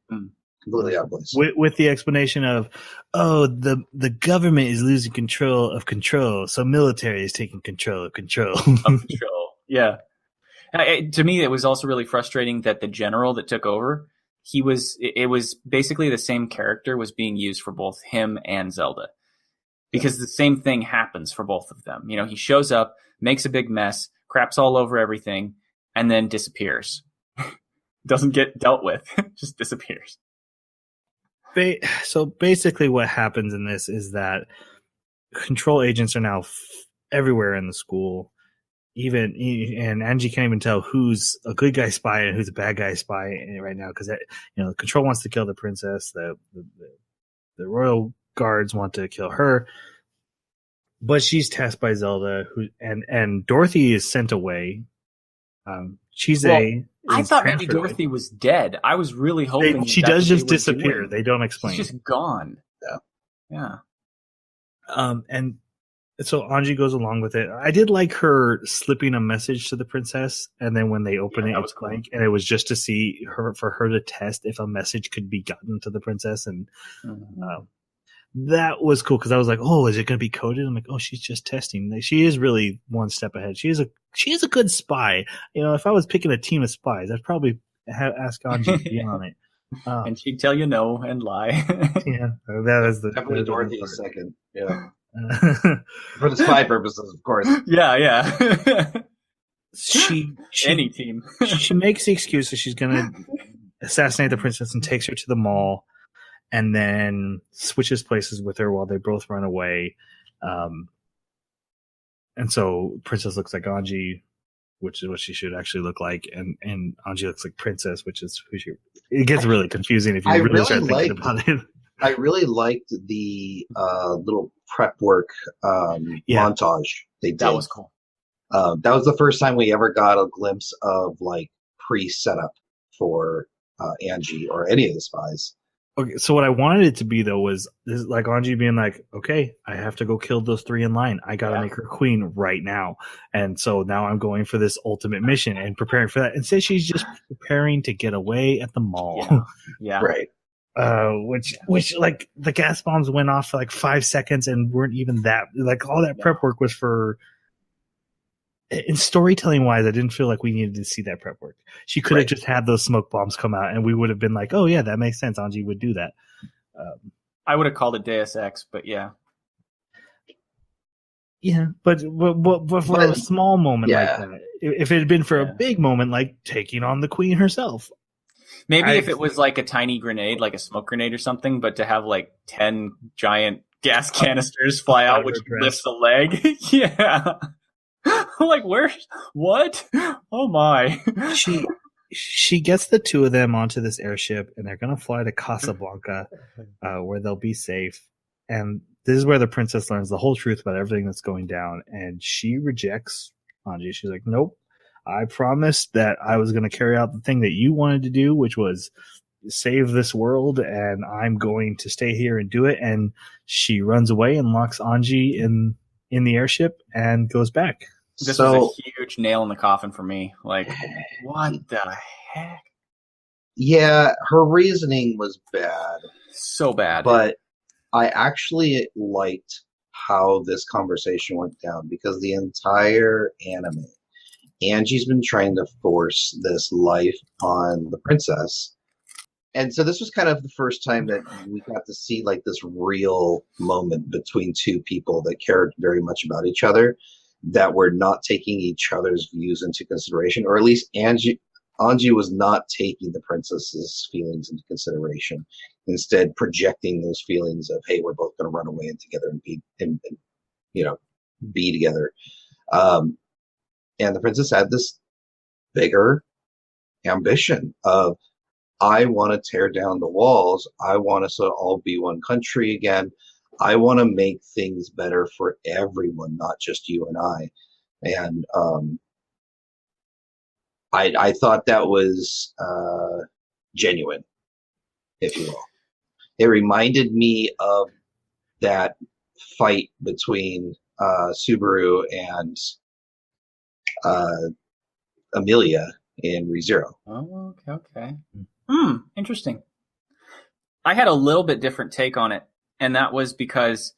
Completely out of place. With the explanation of, the government is losing control of control, so military is taking control of control. Yeah. To me, it was also really frustrating that the general that took over, it was basically the same character was being used for both him and Zelda. Because the same thing happens for both of them. He shows up, makes a big mess, craps all over everything, and then disappears. Doesn't get dealt with, just disappears. So basically what happens in this is that Control agents are now everywhere in the school. And Angie can't even tell who's a good guy spy and who's a bad guy spy right now because Control wants to kill the princess. The royal guards want to kill her, but she's tasked by Zelda, and Dorothy is sent away. I thought maybe Dorothy was dead. I was really hoping she does just disappear. They don't explain. She's just gone. Yeah. And so Angie goes along with it. I did like her slipping a message to the princess, and then when they open it, it's blank, and it was just to see for her to test if a message could be gotten to the princess, and that was cool because I was like, oh, is it going to be coded? I'm like, oh, she's just testing. She is really one step ahead. She is a she's a good spy. If I was picking a team of spies, I'd probably ask Anji to be on it. And she'd tell you no and lie. Yeah, that is Definitely Dorothy is part. second. Yeah. For the spy purposes, of course. Yeah. she Any team. she makes the excuse that she's going to assassinate the princess and takes her to the mall, and then switches places with her while they both run away. And so Princess looks like Anji, which is what she should actually look like, and Anji looks like Princess, which is who she. It gets really confusing if you really start thinking about it. I really liked the little prep work montage they did. That was cool. That was the first time we ever got a glimpse of like pre-setup for Anji or any of the spies. Okay, so what I wanted it to be though was like Anji being like, okay, I have to go kill those 3 in line. I gotta make her queen right now. And so now I'm going for this ultimate mission and preparing for that. Instead, she's just preparing to get away at the mall. Yeah. Right. Which like the gas bombs went off for like 5 seconds and weren't even that, like all that prep work was for. In storytelling wise, I didn't feel like we needed to see that prep work. She could have just had those smoke bombs come out and we would have been like, oh yeah, that makes sense. Anji would do that. I would have called it Deus Ex, but yeah. Yeah, but for a small moment like that, if it had been for a big moment, like taking on the queen herself. Maybe if it was like a tiny grenade, like a smoke grenade or something, but to have like 10 giant gas canisters fly out, which lifts a leg. Yeah. I'm like, what? Oh my. She gets the 2 of them onto this airship and they're going to fly to Casablanca, where they'll be safe. And this is where the princess learns the whole truth about everything that's going down. And she rejects Anji. She's like, nope, I promised that I was going to carry out the thing that you wanted to do, which was save this world. And I'm going to stay here and do it. And she runs away and locks Anji in the airship and goes back. This was a huge nail in the coffin for me. Like, what the heck? Yeah, her reasoning was bad. So bad. But I actually liked how this conversation went down because the entire anime, Angie's been trying to force this life on the princess. And so this was kind of the first time that we got to see like this real moment between 2 people that cared very much about each other, that were not taking each other's views into consideration, or at least Anji was not taking the princess's feelings into consideration, instead projecting those feelings of, hey, we're both going to run away and together and be together. And the princess had this bigger ambition of, I want to tear down the walls. I want us to all be one country again. I want to make things better for everyone, not just you and I. And I thought that was genuine, if you will. It reminded me of that fight between Subaru and Amelia in ReZero. Oh, okay. Interesting. I had a little bit different take on it, and that was because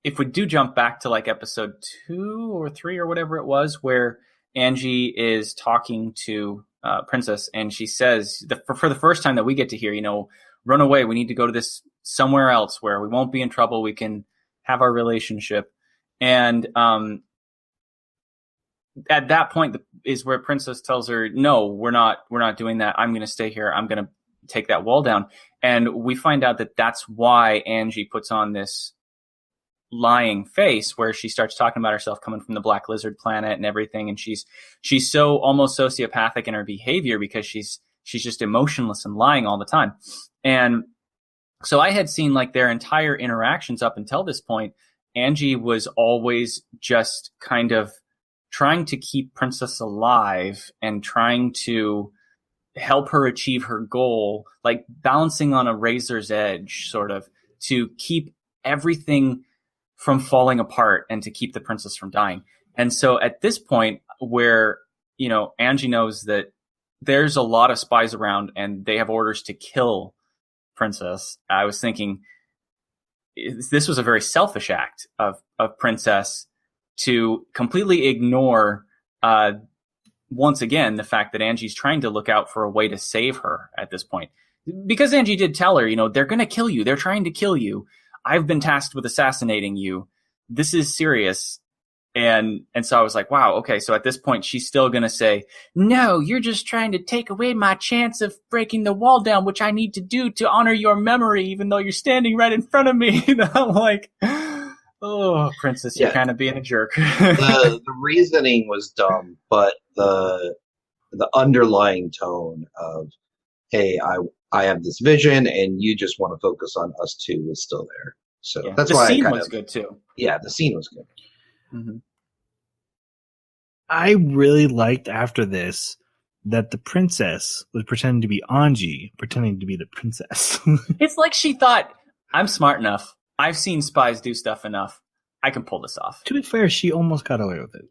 if we do jump back to like episode 2 or 3 or whatever it was, where Angie is talking to Princess, and she says, for the first time that we get to hear, run away, we need to go to this somewhere else where we won't be in trouble, we can have our relationship. And at that point is where Princess tells her, no, we're not doing that. I'm going to stay here. I'm going to take that wall down. And we find out that that's why Angie puts on this lying face, where she starts talking about herself coming from the Black Lizard planet and everything. And she's so almost sociopathic in her behavior because she's just emotionless and lying all the time. And so I had seen like their entire interactions up until this point. Angie was always just kind of trying to keep Princess alive and trying to help her achieve her goal, like balancing on a razor's edge, sort of, to keep everything from falling apart and to keep the princess from dying. And so at this point where, Angie knows that there's a lot of spies around and they have orders to kill Princess, I was thinking this was a very selfish act of Princess to completely ignore, once again, the fact that Angie's trying to look out for a way to save her at this point. Because Angie did tell her, they're going to kill you. They're trying to kill you. I've been tasked with assassinating you. This is serious. And so I was like, wow, okay. So at this point, she's still going to say, no, you're just trying to take away my chance of breaking the wall down, which I need to do to honor your memory, even though you're standing right in front of me. I'm like, oh, princess, you're kind of being a jerk. The reasoning was dumb, but the underlying tone of, hey, I have this vision, and you just want to focus on us two is still there. So that's why the scene was good too. Yeah, the scene was good. Mm-hmm. I really liked after this that the princess was pretending to be Angie, pretending to be the princess. It's like she thought, I'm smart enough. I've seen spies do stuff enough. I can pull this off. To be fair, she almost got away with it.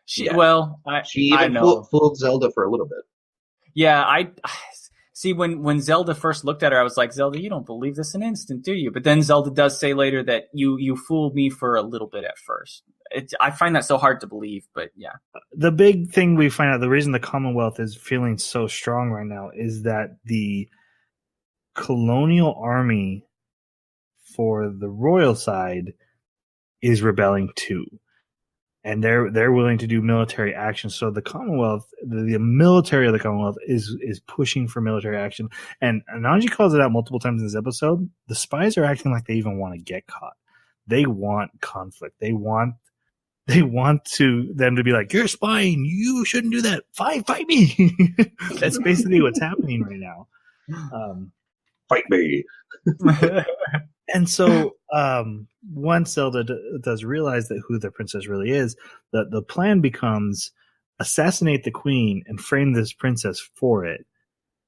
She I know. fooled Zelda for a little bit. Yeah, I see when Zelda first looked at her, I was like, Zelda, you don't believe this an instant, do you? But then Zelda does say later that you fooled me for a little bit at first. I find that so hard to believe, but yeah. The big thing we find out, the reason the Commonwealth is feeling so strong right now is that the colonial army for the royal side is rebelling too. And they're willing to do military action. So the Commonwealth, the military of the Commonwealth is pushing for military action. And Ananji calls it out multiple times in this episode. The spies are acting like they even want to get caught. They want conflict. They want them to be like, you're spying. You shouldn't do that. Fight me. That's basically what's happening right now. Fight me. And so once Zelda does realize that who the princess really is, the plan becomes assassinate the queen and frame this princess for it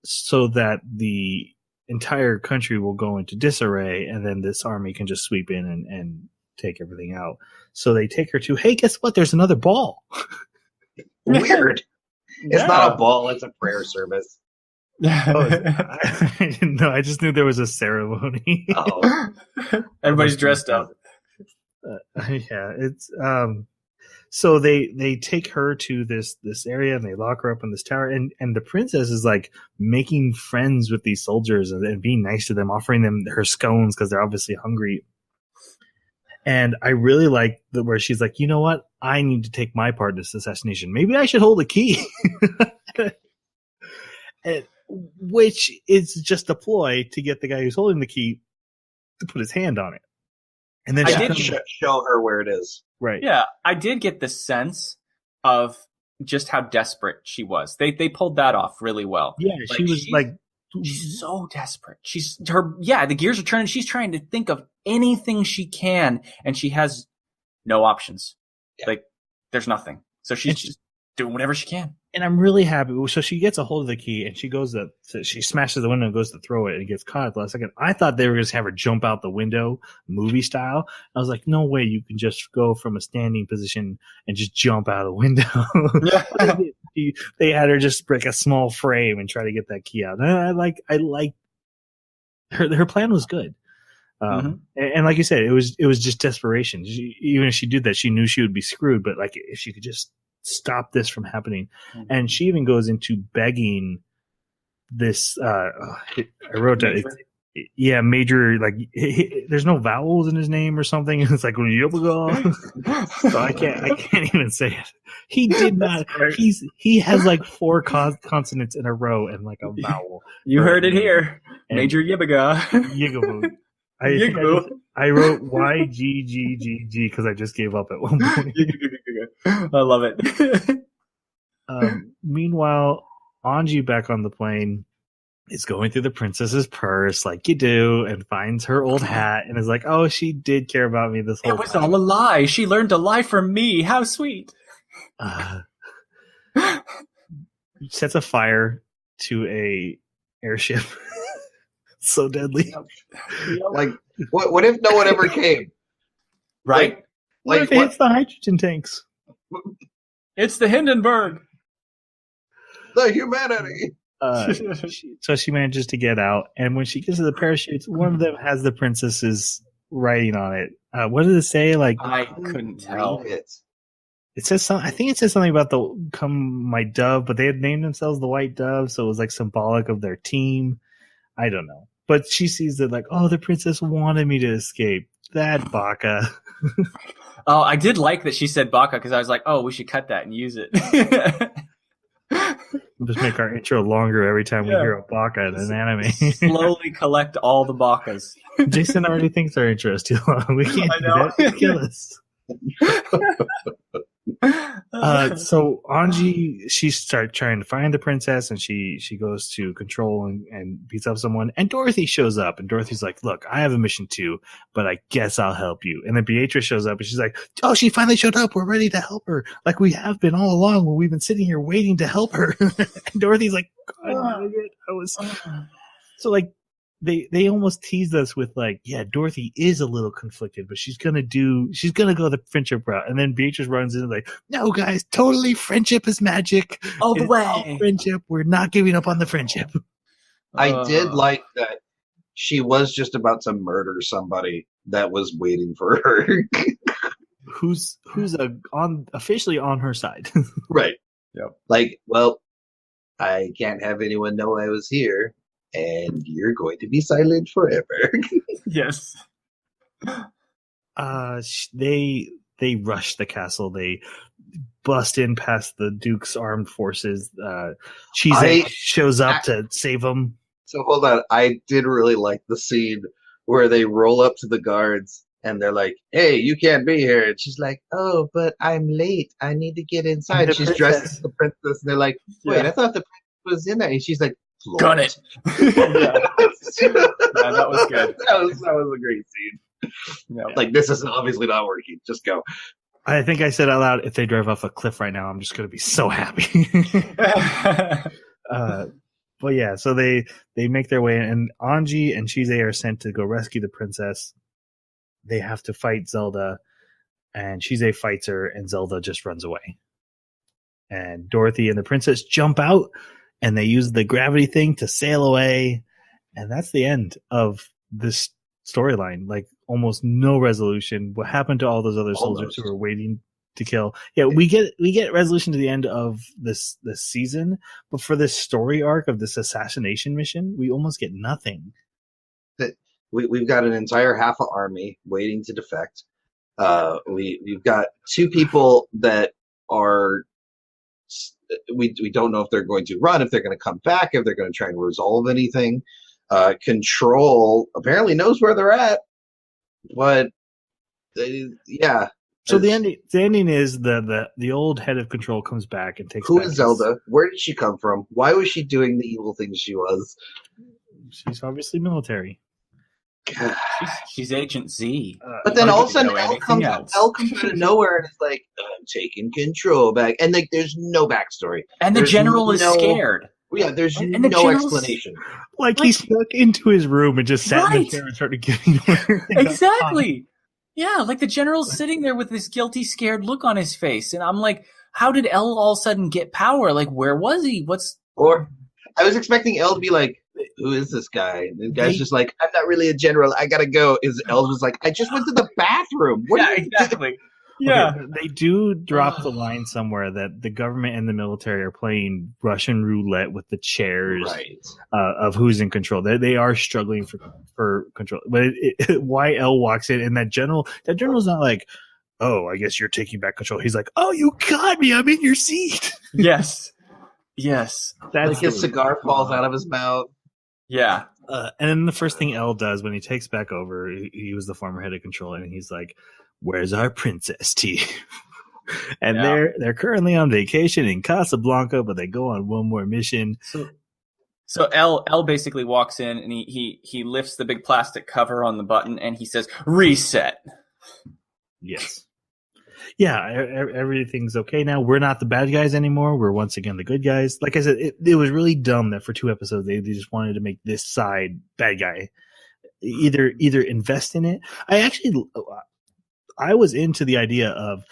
so that the entire country will go into disarray, and then this army can just sweep in and take everything out. So they take her to, hey, guess what? There's another ball. Weird. It's not a ball. It's a prayer service. I didn't know. I just knew there was a ceremony. Oh. Everybody's dressed up. Yeah, it's so they take her to this area and they lock her up in this tower, and the princess is like making friends with these soldiers and being nice to them, offering them her scones because they're obviously hungry. And I really like where she's like, you know what? I need to take my part in this assassination. Maybe I should hold the key. Which is just a ploy to get the guy who's holding the key to put his hand on it. And then I did show her where it is. Right. Yeah, I did get the sense of just how desperate she was. They pulled that off really well. Yeah, she was she's so desperate. The gears are turning. She's trying to think of anything she can, and she has no options. Yeah. Like, there's nothing. So she's just doing whatever she can. And I'm really happy. So she gets a hold of the key and she smashes the window and goes to throw it and gets caught at the last second. I thought they were going to have her jump out the window, movie style. I was like, no way you can just go from a standing position and just jump out a window. Yeah. They had her just break a small frame and try to get that key out. And I like her plan was good. And like you said, it was just desperation. Even if she did that, she knew she would be screwed. But like, if she could just stop this from happening. And she even goes into begging this I wrote that Major, like there's no vowels in his name or something. It's like so I can't even say it. He did not. He has like 4 consonants in a row and like a vowel. You heard it here. Major Yibaga. Yigaboo. I wrote YGGGG because I just gave up at one point. I love it. Meanwhile, Anji back on the plane is going through the princess's purse like you do and finds her old hat and is like, oh, she did care about me this whole time. It was all a lie. She learned to lie from me. How sweet. Sets a fire to a airship. So deadly. Like, what if no one ever came? Right? What if it hits the hydrogen tanks? It's the Hindenburg. The humanity. So she manages to get out, and when she gets to the parachutes, one of them has the princess's writing on it, What did it say? Like I couldn't tell. Read it. it says something. I think it says something about the "Come My Dove," but they had named themselves the White Dove, so it was like symbolic of their team. I don't know, but she sees it like, oh, the princess wanted me to escape. That Baka. Oh, I did like that she said Baka because I was like, oh, we should cut that and use it. We'll just make our intro longer every time we hear a Baka in an anime. Slowly collect all the Bakas. Jason already thinks our intro is too long. We can't I do know. that. Kill us. So Anji, she starts trying to find the princess, and she goes to control and beats up someone. And Dorothy shows up, and Dorothy's like, "Look, I have a mission too, but I guess I'll help you." And then Beatrice shows up, and she's like, "Oh, she finally showed up. We're ready to help her, like we have been all along. When we've been sitting here waiting to help her." And Dorothy's like, "God, dang it. I was so like." They almost teased us with like, yeah, Dorothy is a little conflicted, but she's gonna go the friendship route. And then Beatrice runs in like, no guys, totally friendship is magic. All the It's way. all friendship. We're not giving up on the friendship. I did like that she was just about to murder somebody that was waiting for her. Who's officially on her side. Right. Yep. Like, well, I can't have anyone know I was here, and you're going to be silent forever. Yes. They rush the castle. They bust in past the Duke's armed forces. Cheese shows up to save them. So hold on. I did really like the scene where they roll up to the guards and they're like, hey, you can't be here. And she's like, oh, but I'm late. I need to get inside. The She's princess. dressed as the princess. And they're like, wait, Yeah. I thought the princess was in there. And she's like, Gun it. Yeah, that was good. that was a great scene. Yep. Like, this is obviously not working. Just go. I think I said out loud, if they drive off a cliff right now, I'm just going to be so happy. But yeah, so they make their way in, and Anji and Chise are sent to go rescue the princess. They have to fight Zelda, and Chise fights her, and Zelda just runs away. And Dorothy and the princess jump out, and they use the gravity thing to sail away. And that's the end of this storyline. Like, almost no resolution. What happened to all those other soldiers who were waiting to kill? Yeah, we get resolution to the end of this season, but for this story arc of this assassination mission, we almost get nothing. We've got an entire half an army waiting to defect. We've got two people that are we don't know if they're going to run, if they're going to come back, if they're going to try and resolve anything. Control apparently knows where they're at, but yeah. So the ending is the old head of Control comes back and takes. Who back is Zelda? Where did she come from? Why was she doing the evil things she was? She's obviously military. She's Agent Z. But then all of a sudden, know Elle anything comes else. out of nowhere and is like, I'm taking control back. And like, there's no backstory. And the There's general is no- scared. Yeah, there's And the no general's- explanation. Like he snuck into his room and just sat in Right. the chair and started getting away. Exactly. Yeah, like the general's sitting there with this guilty, scared look on his face. And I'm like, how did Elle all of a sudden get power? Like, where was he? Or I was expecting Elle to be like, who is this guy? And the guy's just like, I'm not really a general. I gotta go. Elle was like, I just went to the bathroom. What are you doing? Yeah. Okay, they do drop the line somewhere that the government and the military are playing Russian roulette with the chairs of who's in control. They are struggling for control. But why Elle walks in and that general's not like, oh, I guess you're taking back control. He's like, oh, you got me. I'm in your seat. Yes. Yes. That's Like his cigar falls out of his mouth. Yeah. And then the first thing Elle does when he takes back over, he was the former head of Control, and he's like, where's our princess team? And they're currently on vacation in Casablanca, but they go on one more mission. So Elle basically walks in and he lifts the big plastic cover on the button and he says, reset. Yes. Yeah, everything's okay now. We're not the bad guys anymore. We're once again the good guys. Like I said, it was really dumb that for 2 episodes they just wanted to make this side bad guy. Either invest in it. I was into the idea of,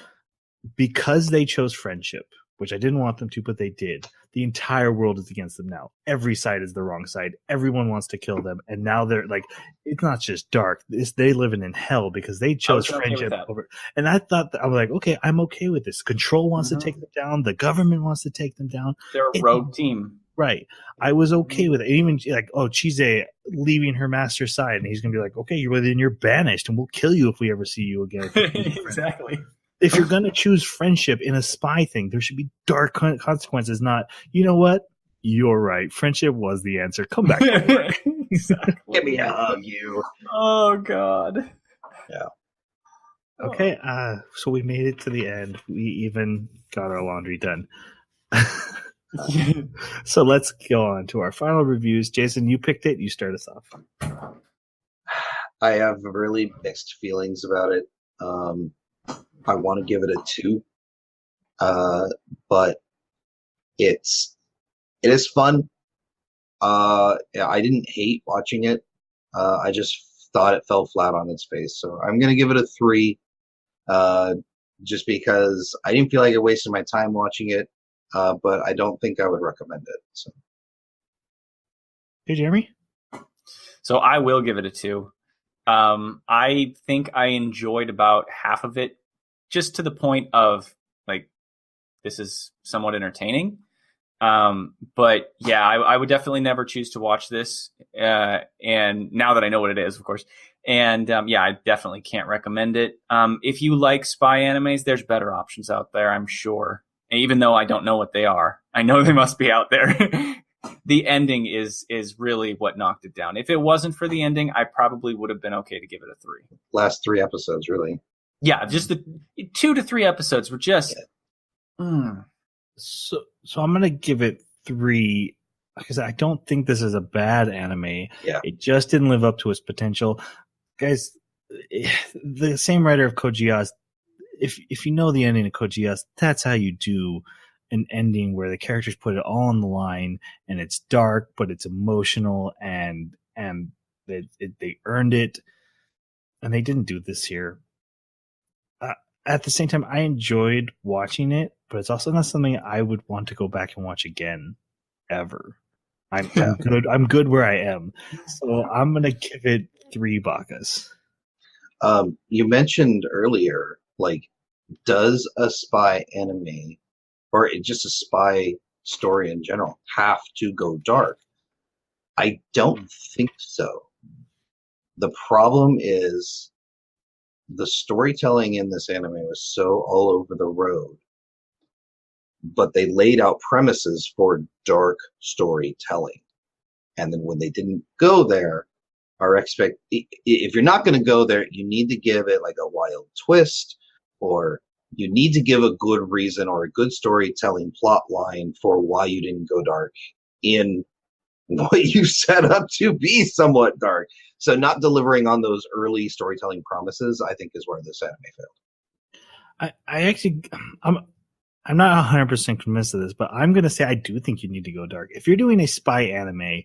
because they chose friendship, which I didn't want them to, but they did. The entire world is against them now. Every side is the wrong side. Everyone wants to kill them, and now they're like, it's not just dark. They living in hell because they chose friendship over. And I thought I was like, okay, I'm okay with this. Control wants to take them down. The government wants to take them down. They're a rogue team. Right. I was okay with it. Even like, Chise leaving her master's side, and he's going to be like, okay, you're banished, and we'll kill you if we ever see you again. Exactly. If you're going to choose friendship in a spy thing, there should be dark consequences, not, you know what? You're right. Friendship was the answer. Come back. Exactly. Give me a hug, you. Oh, God. Yeah. Okay. So we made it to the end. We even got our laundry done. So let's go on to our final reviews. Jason, you picked it. You start us off. I have really mixed feelings about it. I want to give it a 2, but it is fun. I didn't hate watching it. I just thought it fell flat on its face. So I'm going to give it a 3, just because I didn't feel like I wasted my time watching it. But I don't think I would recommend it. So. Hey, Jeremy? So I will give it a 2. I think I enjoyed about half of it, just to the point of, like, this is somewhat entertaining. But yeah, I would definitely never choose to watch this. And now that I know what it is, of course. And yeah, I definitely can't recommend it. If you like spy animes, there's better options out there, I'm sure. Even though I don't know what they are, I know they must be out there. The ending is really what knocked it down. If it wasn't for the ending, I probably would have been okay to give it a 3. Last 3 episodes, really. Yeah, just the 2 to 3 episodes were just. Yeah. So I'm gonna give it 3 because I don't think this is a bad anime. Yeah. It just didn't live up to its potential, guys. The same writer of Code Geass. If you know the ending of Code Geass, that's how you do an ending where the characters put it all on the line, and it's dark, but it's emotional, and they earned it, and they didn't do this here. At the same time, I enjoyed watching it, but it's also not something I would want to go back and watch again, ever. I'm good. I'm good where I am, so I'm gonna give it 3 Bakas. You mentioned earlier, like, does a spy anime or just a spy story in general have to go dark? I don't think so. The problem is the storytelling in this anime was so all over the road, but they laid out premises for dark storytelling. And then when they didn't go there, if you're not going to go there, you need to give it like a wild twist, or you need to give a good reason or a good storytelling plot line for why you didn't go dark in what you set up to be somewhat dark. So not delivering on those early storytelling promises, I think, is where this anime failed. I'm not 100% convinced of this, but I'm going to say I do think you need to go dark. If you're doing a spy anime,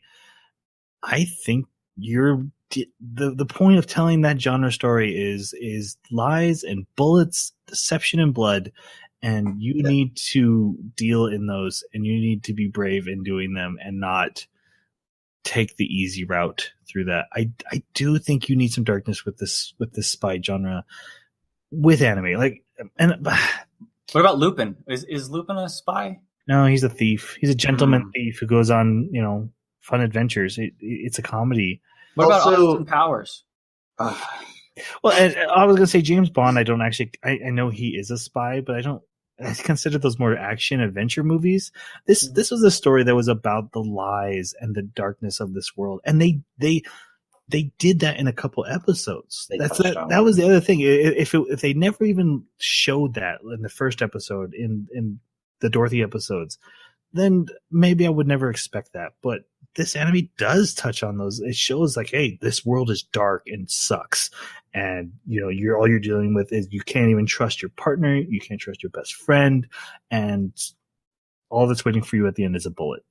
I think the point of telling that genre story is lies and bullets, deception and blood, and you need to deal in those, and you need to be brave in doing them and not take the easy route through that. I do think you need some darkness with this spy genre with anime. Like, and what about Lupin? Is Lupin a spy? No, he's a thief. He's a gentleman thief who goes on, fun adventures. It's a comedy. What about Austin Powers? Well, I was gonna say James Bond. I know he is a spy, but I consider those more action adventure movies. This was a story that was about the lies and the darkness of this world, and they did that in a couple episodes. That was the other thing. If they never even showed that in the first episode, in the Dorothy episodes, then maybe I would never expect that. But this anime does touch on those. It shows like, hey, this world is dark and sucks. And, all you're dealing with is you can't even trust your partner. You can't trust your best friend. And all that's waiting for you at the end is a bullet.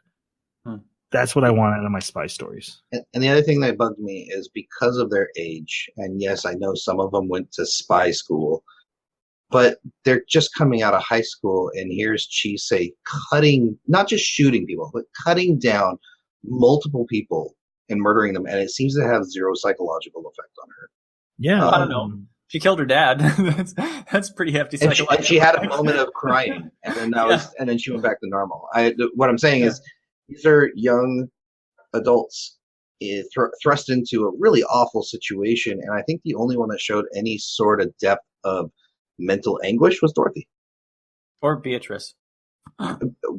That's what I want out of my spy stories. And the other thing that bugged me is because of their age, and yes, I know some of them went to spy school, but they're just coming out of high school, and here's Chisei cutting, not just shooting people, but cutting down multiple people and murdering them, and it seems to have zero psychological effect on her. Yeah, I don't know. She killed her dad. that's pretty hefty. And she had a moment of crying, and then and then she went back to normal. What I'm saying is, these are young adults thrust into a really awful situation, and I think the only one that showed any sort of depth of mental anguish was Dorothy. Or Beatrice.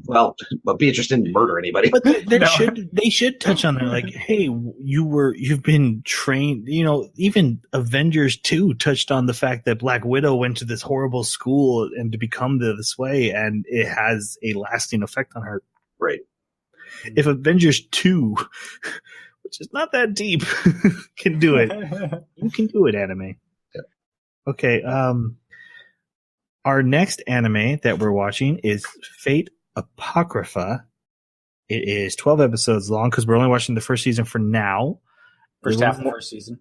Well, but Beatrice didn't murder anybody. But they should touch on that. Like, hey, you've been trained. Even Avengers 2 touched on the fact that Black Widow went to this horrible school and to become this way, and it has a lasting effect on her. Right. If Avengers 2, which is not that deep, can do it, you can do it, anime. Yeah. Okay. Our next anime that we're watching is Fate Apocrypha. It is 12 episodes long because we're only watching the first season for now. First half of the first season.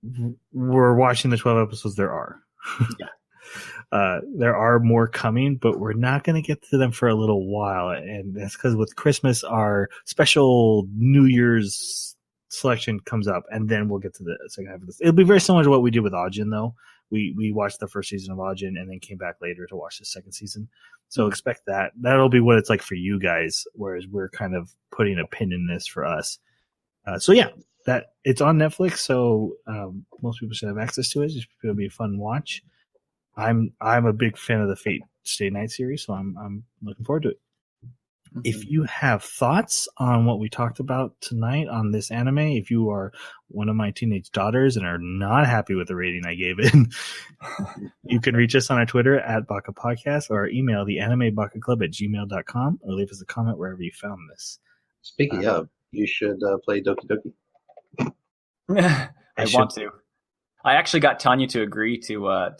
Mm-hmm. We're watching the 12 episodes there are. Yeah. There are more coming, but we're not going to get to them for a little while. And that's because with Christmas, our special New Year's selection comes up, and then we'll get to the second half of this. It'll be very similar to what we did with Ajin, though. We watched the first season of Ajin and then came back later to watch the second season. So expect that. That'll be what it's like for you guys, whereas we're kind of putting a pin in this for us. So yeah, that it's on Netflix, so most people should have access to it. It'll be a fun watch. I'm a big fan of the Fate Stay Night series, so I'm looking forward to it. Mm-hmm. If you have thoughts on what we talked about tonight on this anime, if you are one of my teenage daughters and are not happy with the rating I gave it, you can reach us on our Twitter at Baka Podcast or email the animebakaclub@gmail.com or leave us a comment wherever you found this. Speaking of, you should play Doki Doki. I want to. I actually got Tanya to agree to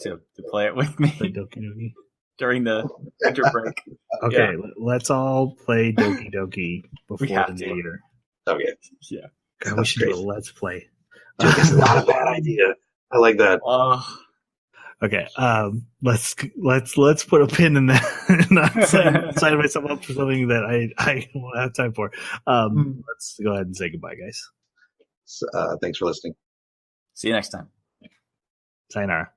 play it with me. Play Doki Doki during the winter break. Okay, let's all play Doki Doki before the new year. Okay. Yeah. God, we should do a let's play. That's not a bad idea. I like that. Okay. Let's put a pin in that. Not sign myself up for something that I won't have time for. Let's go ahead and say goodbye, guys. Thanks for listening. See you next time. Sayonara.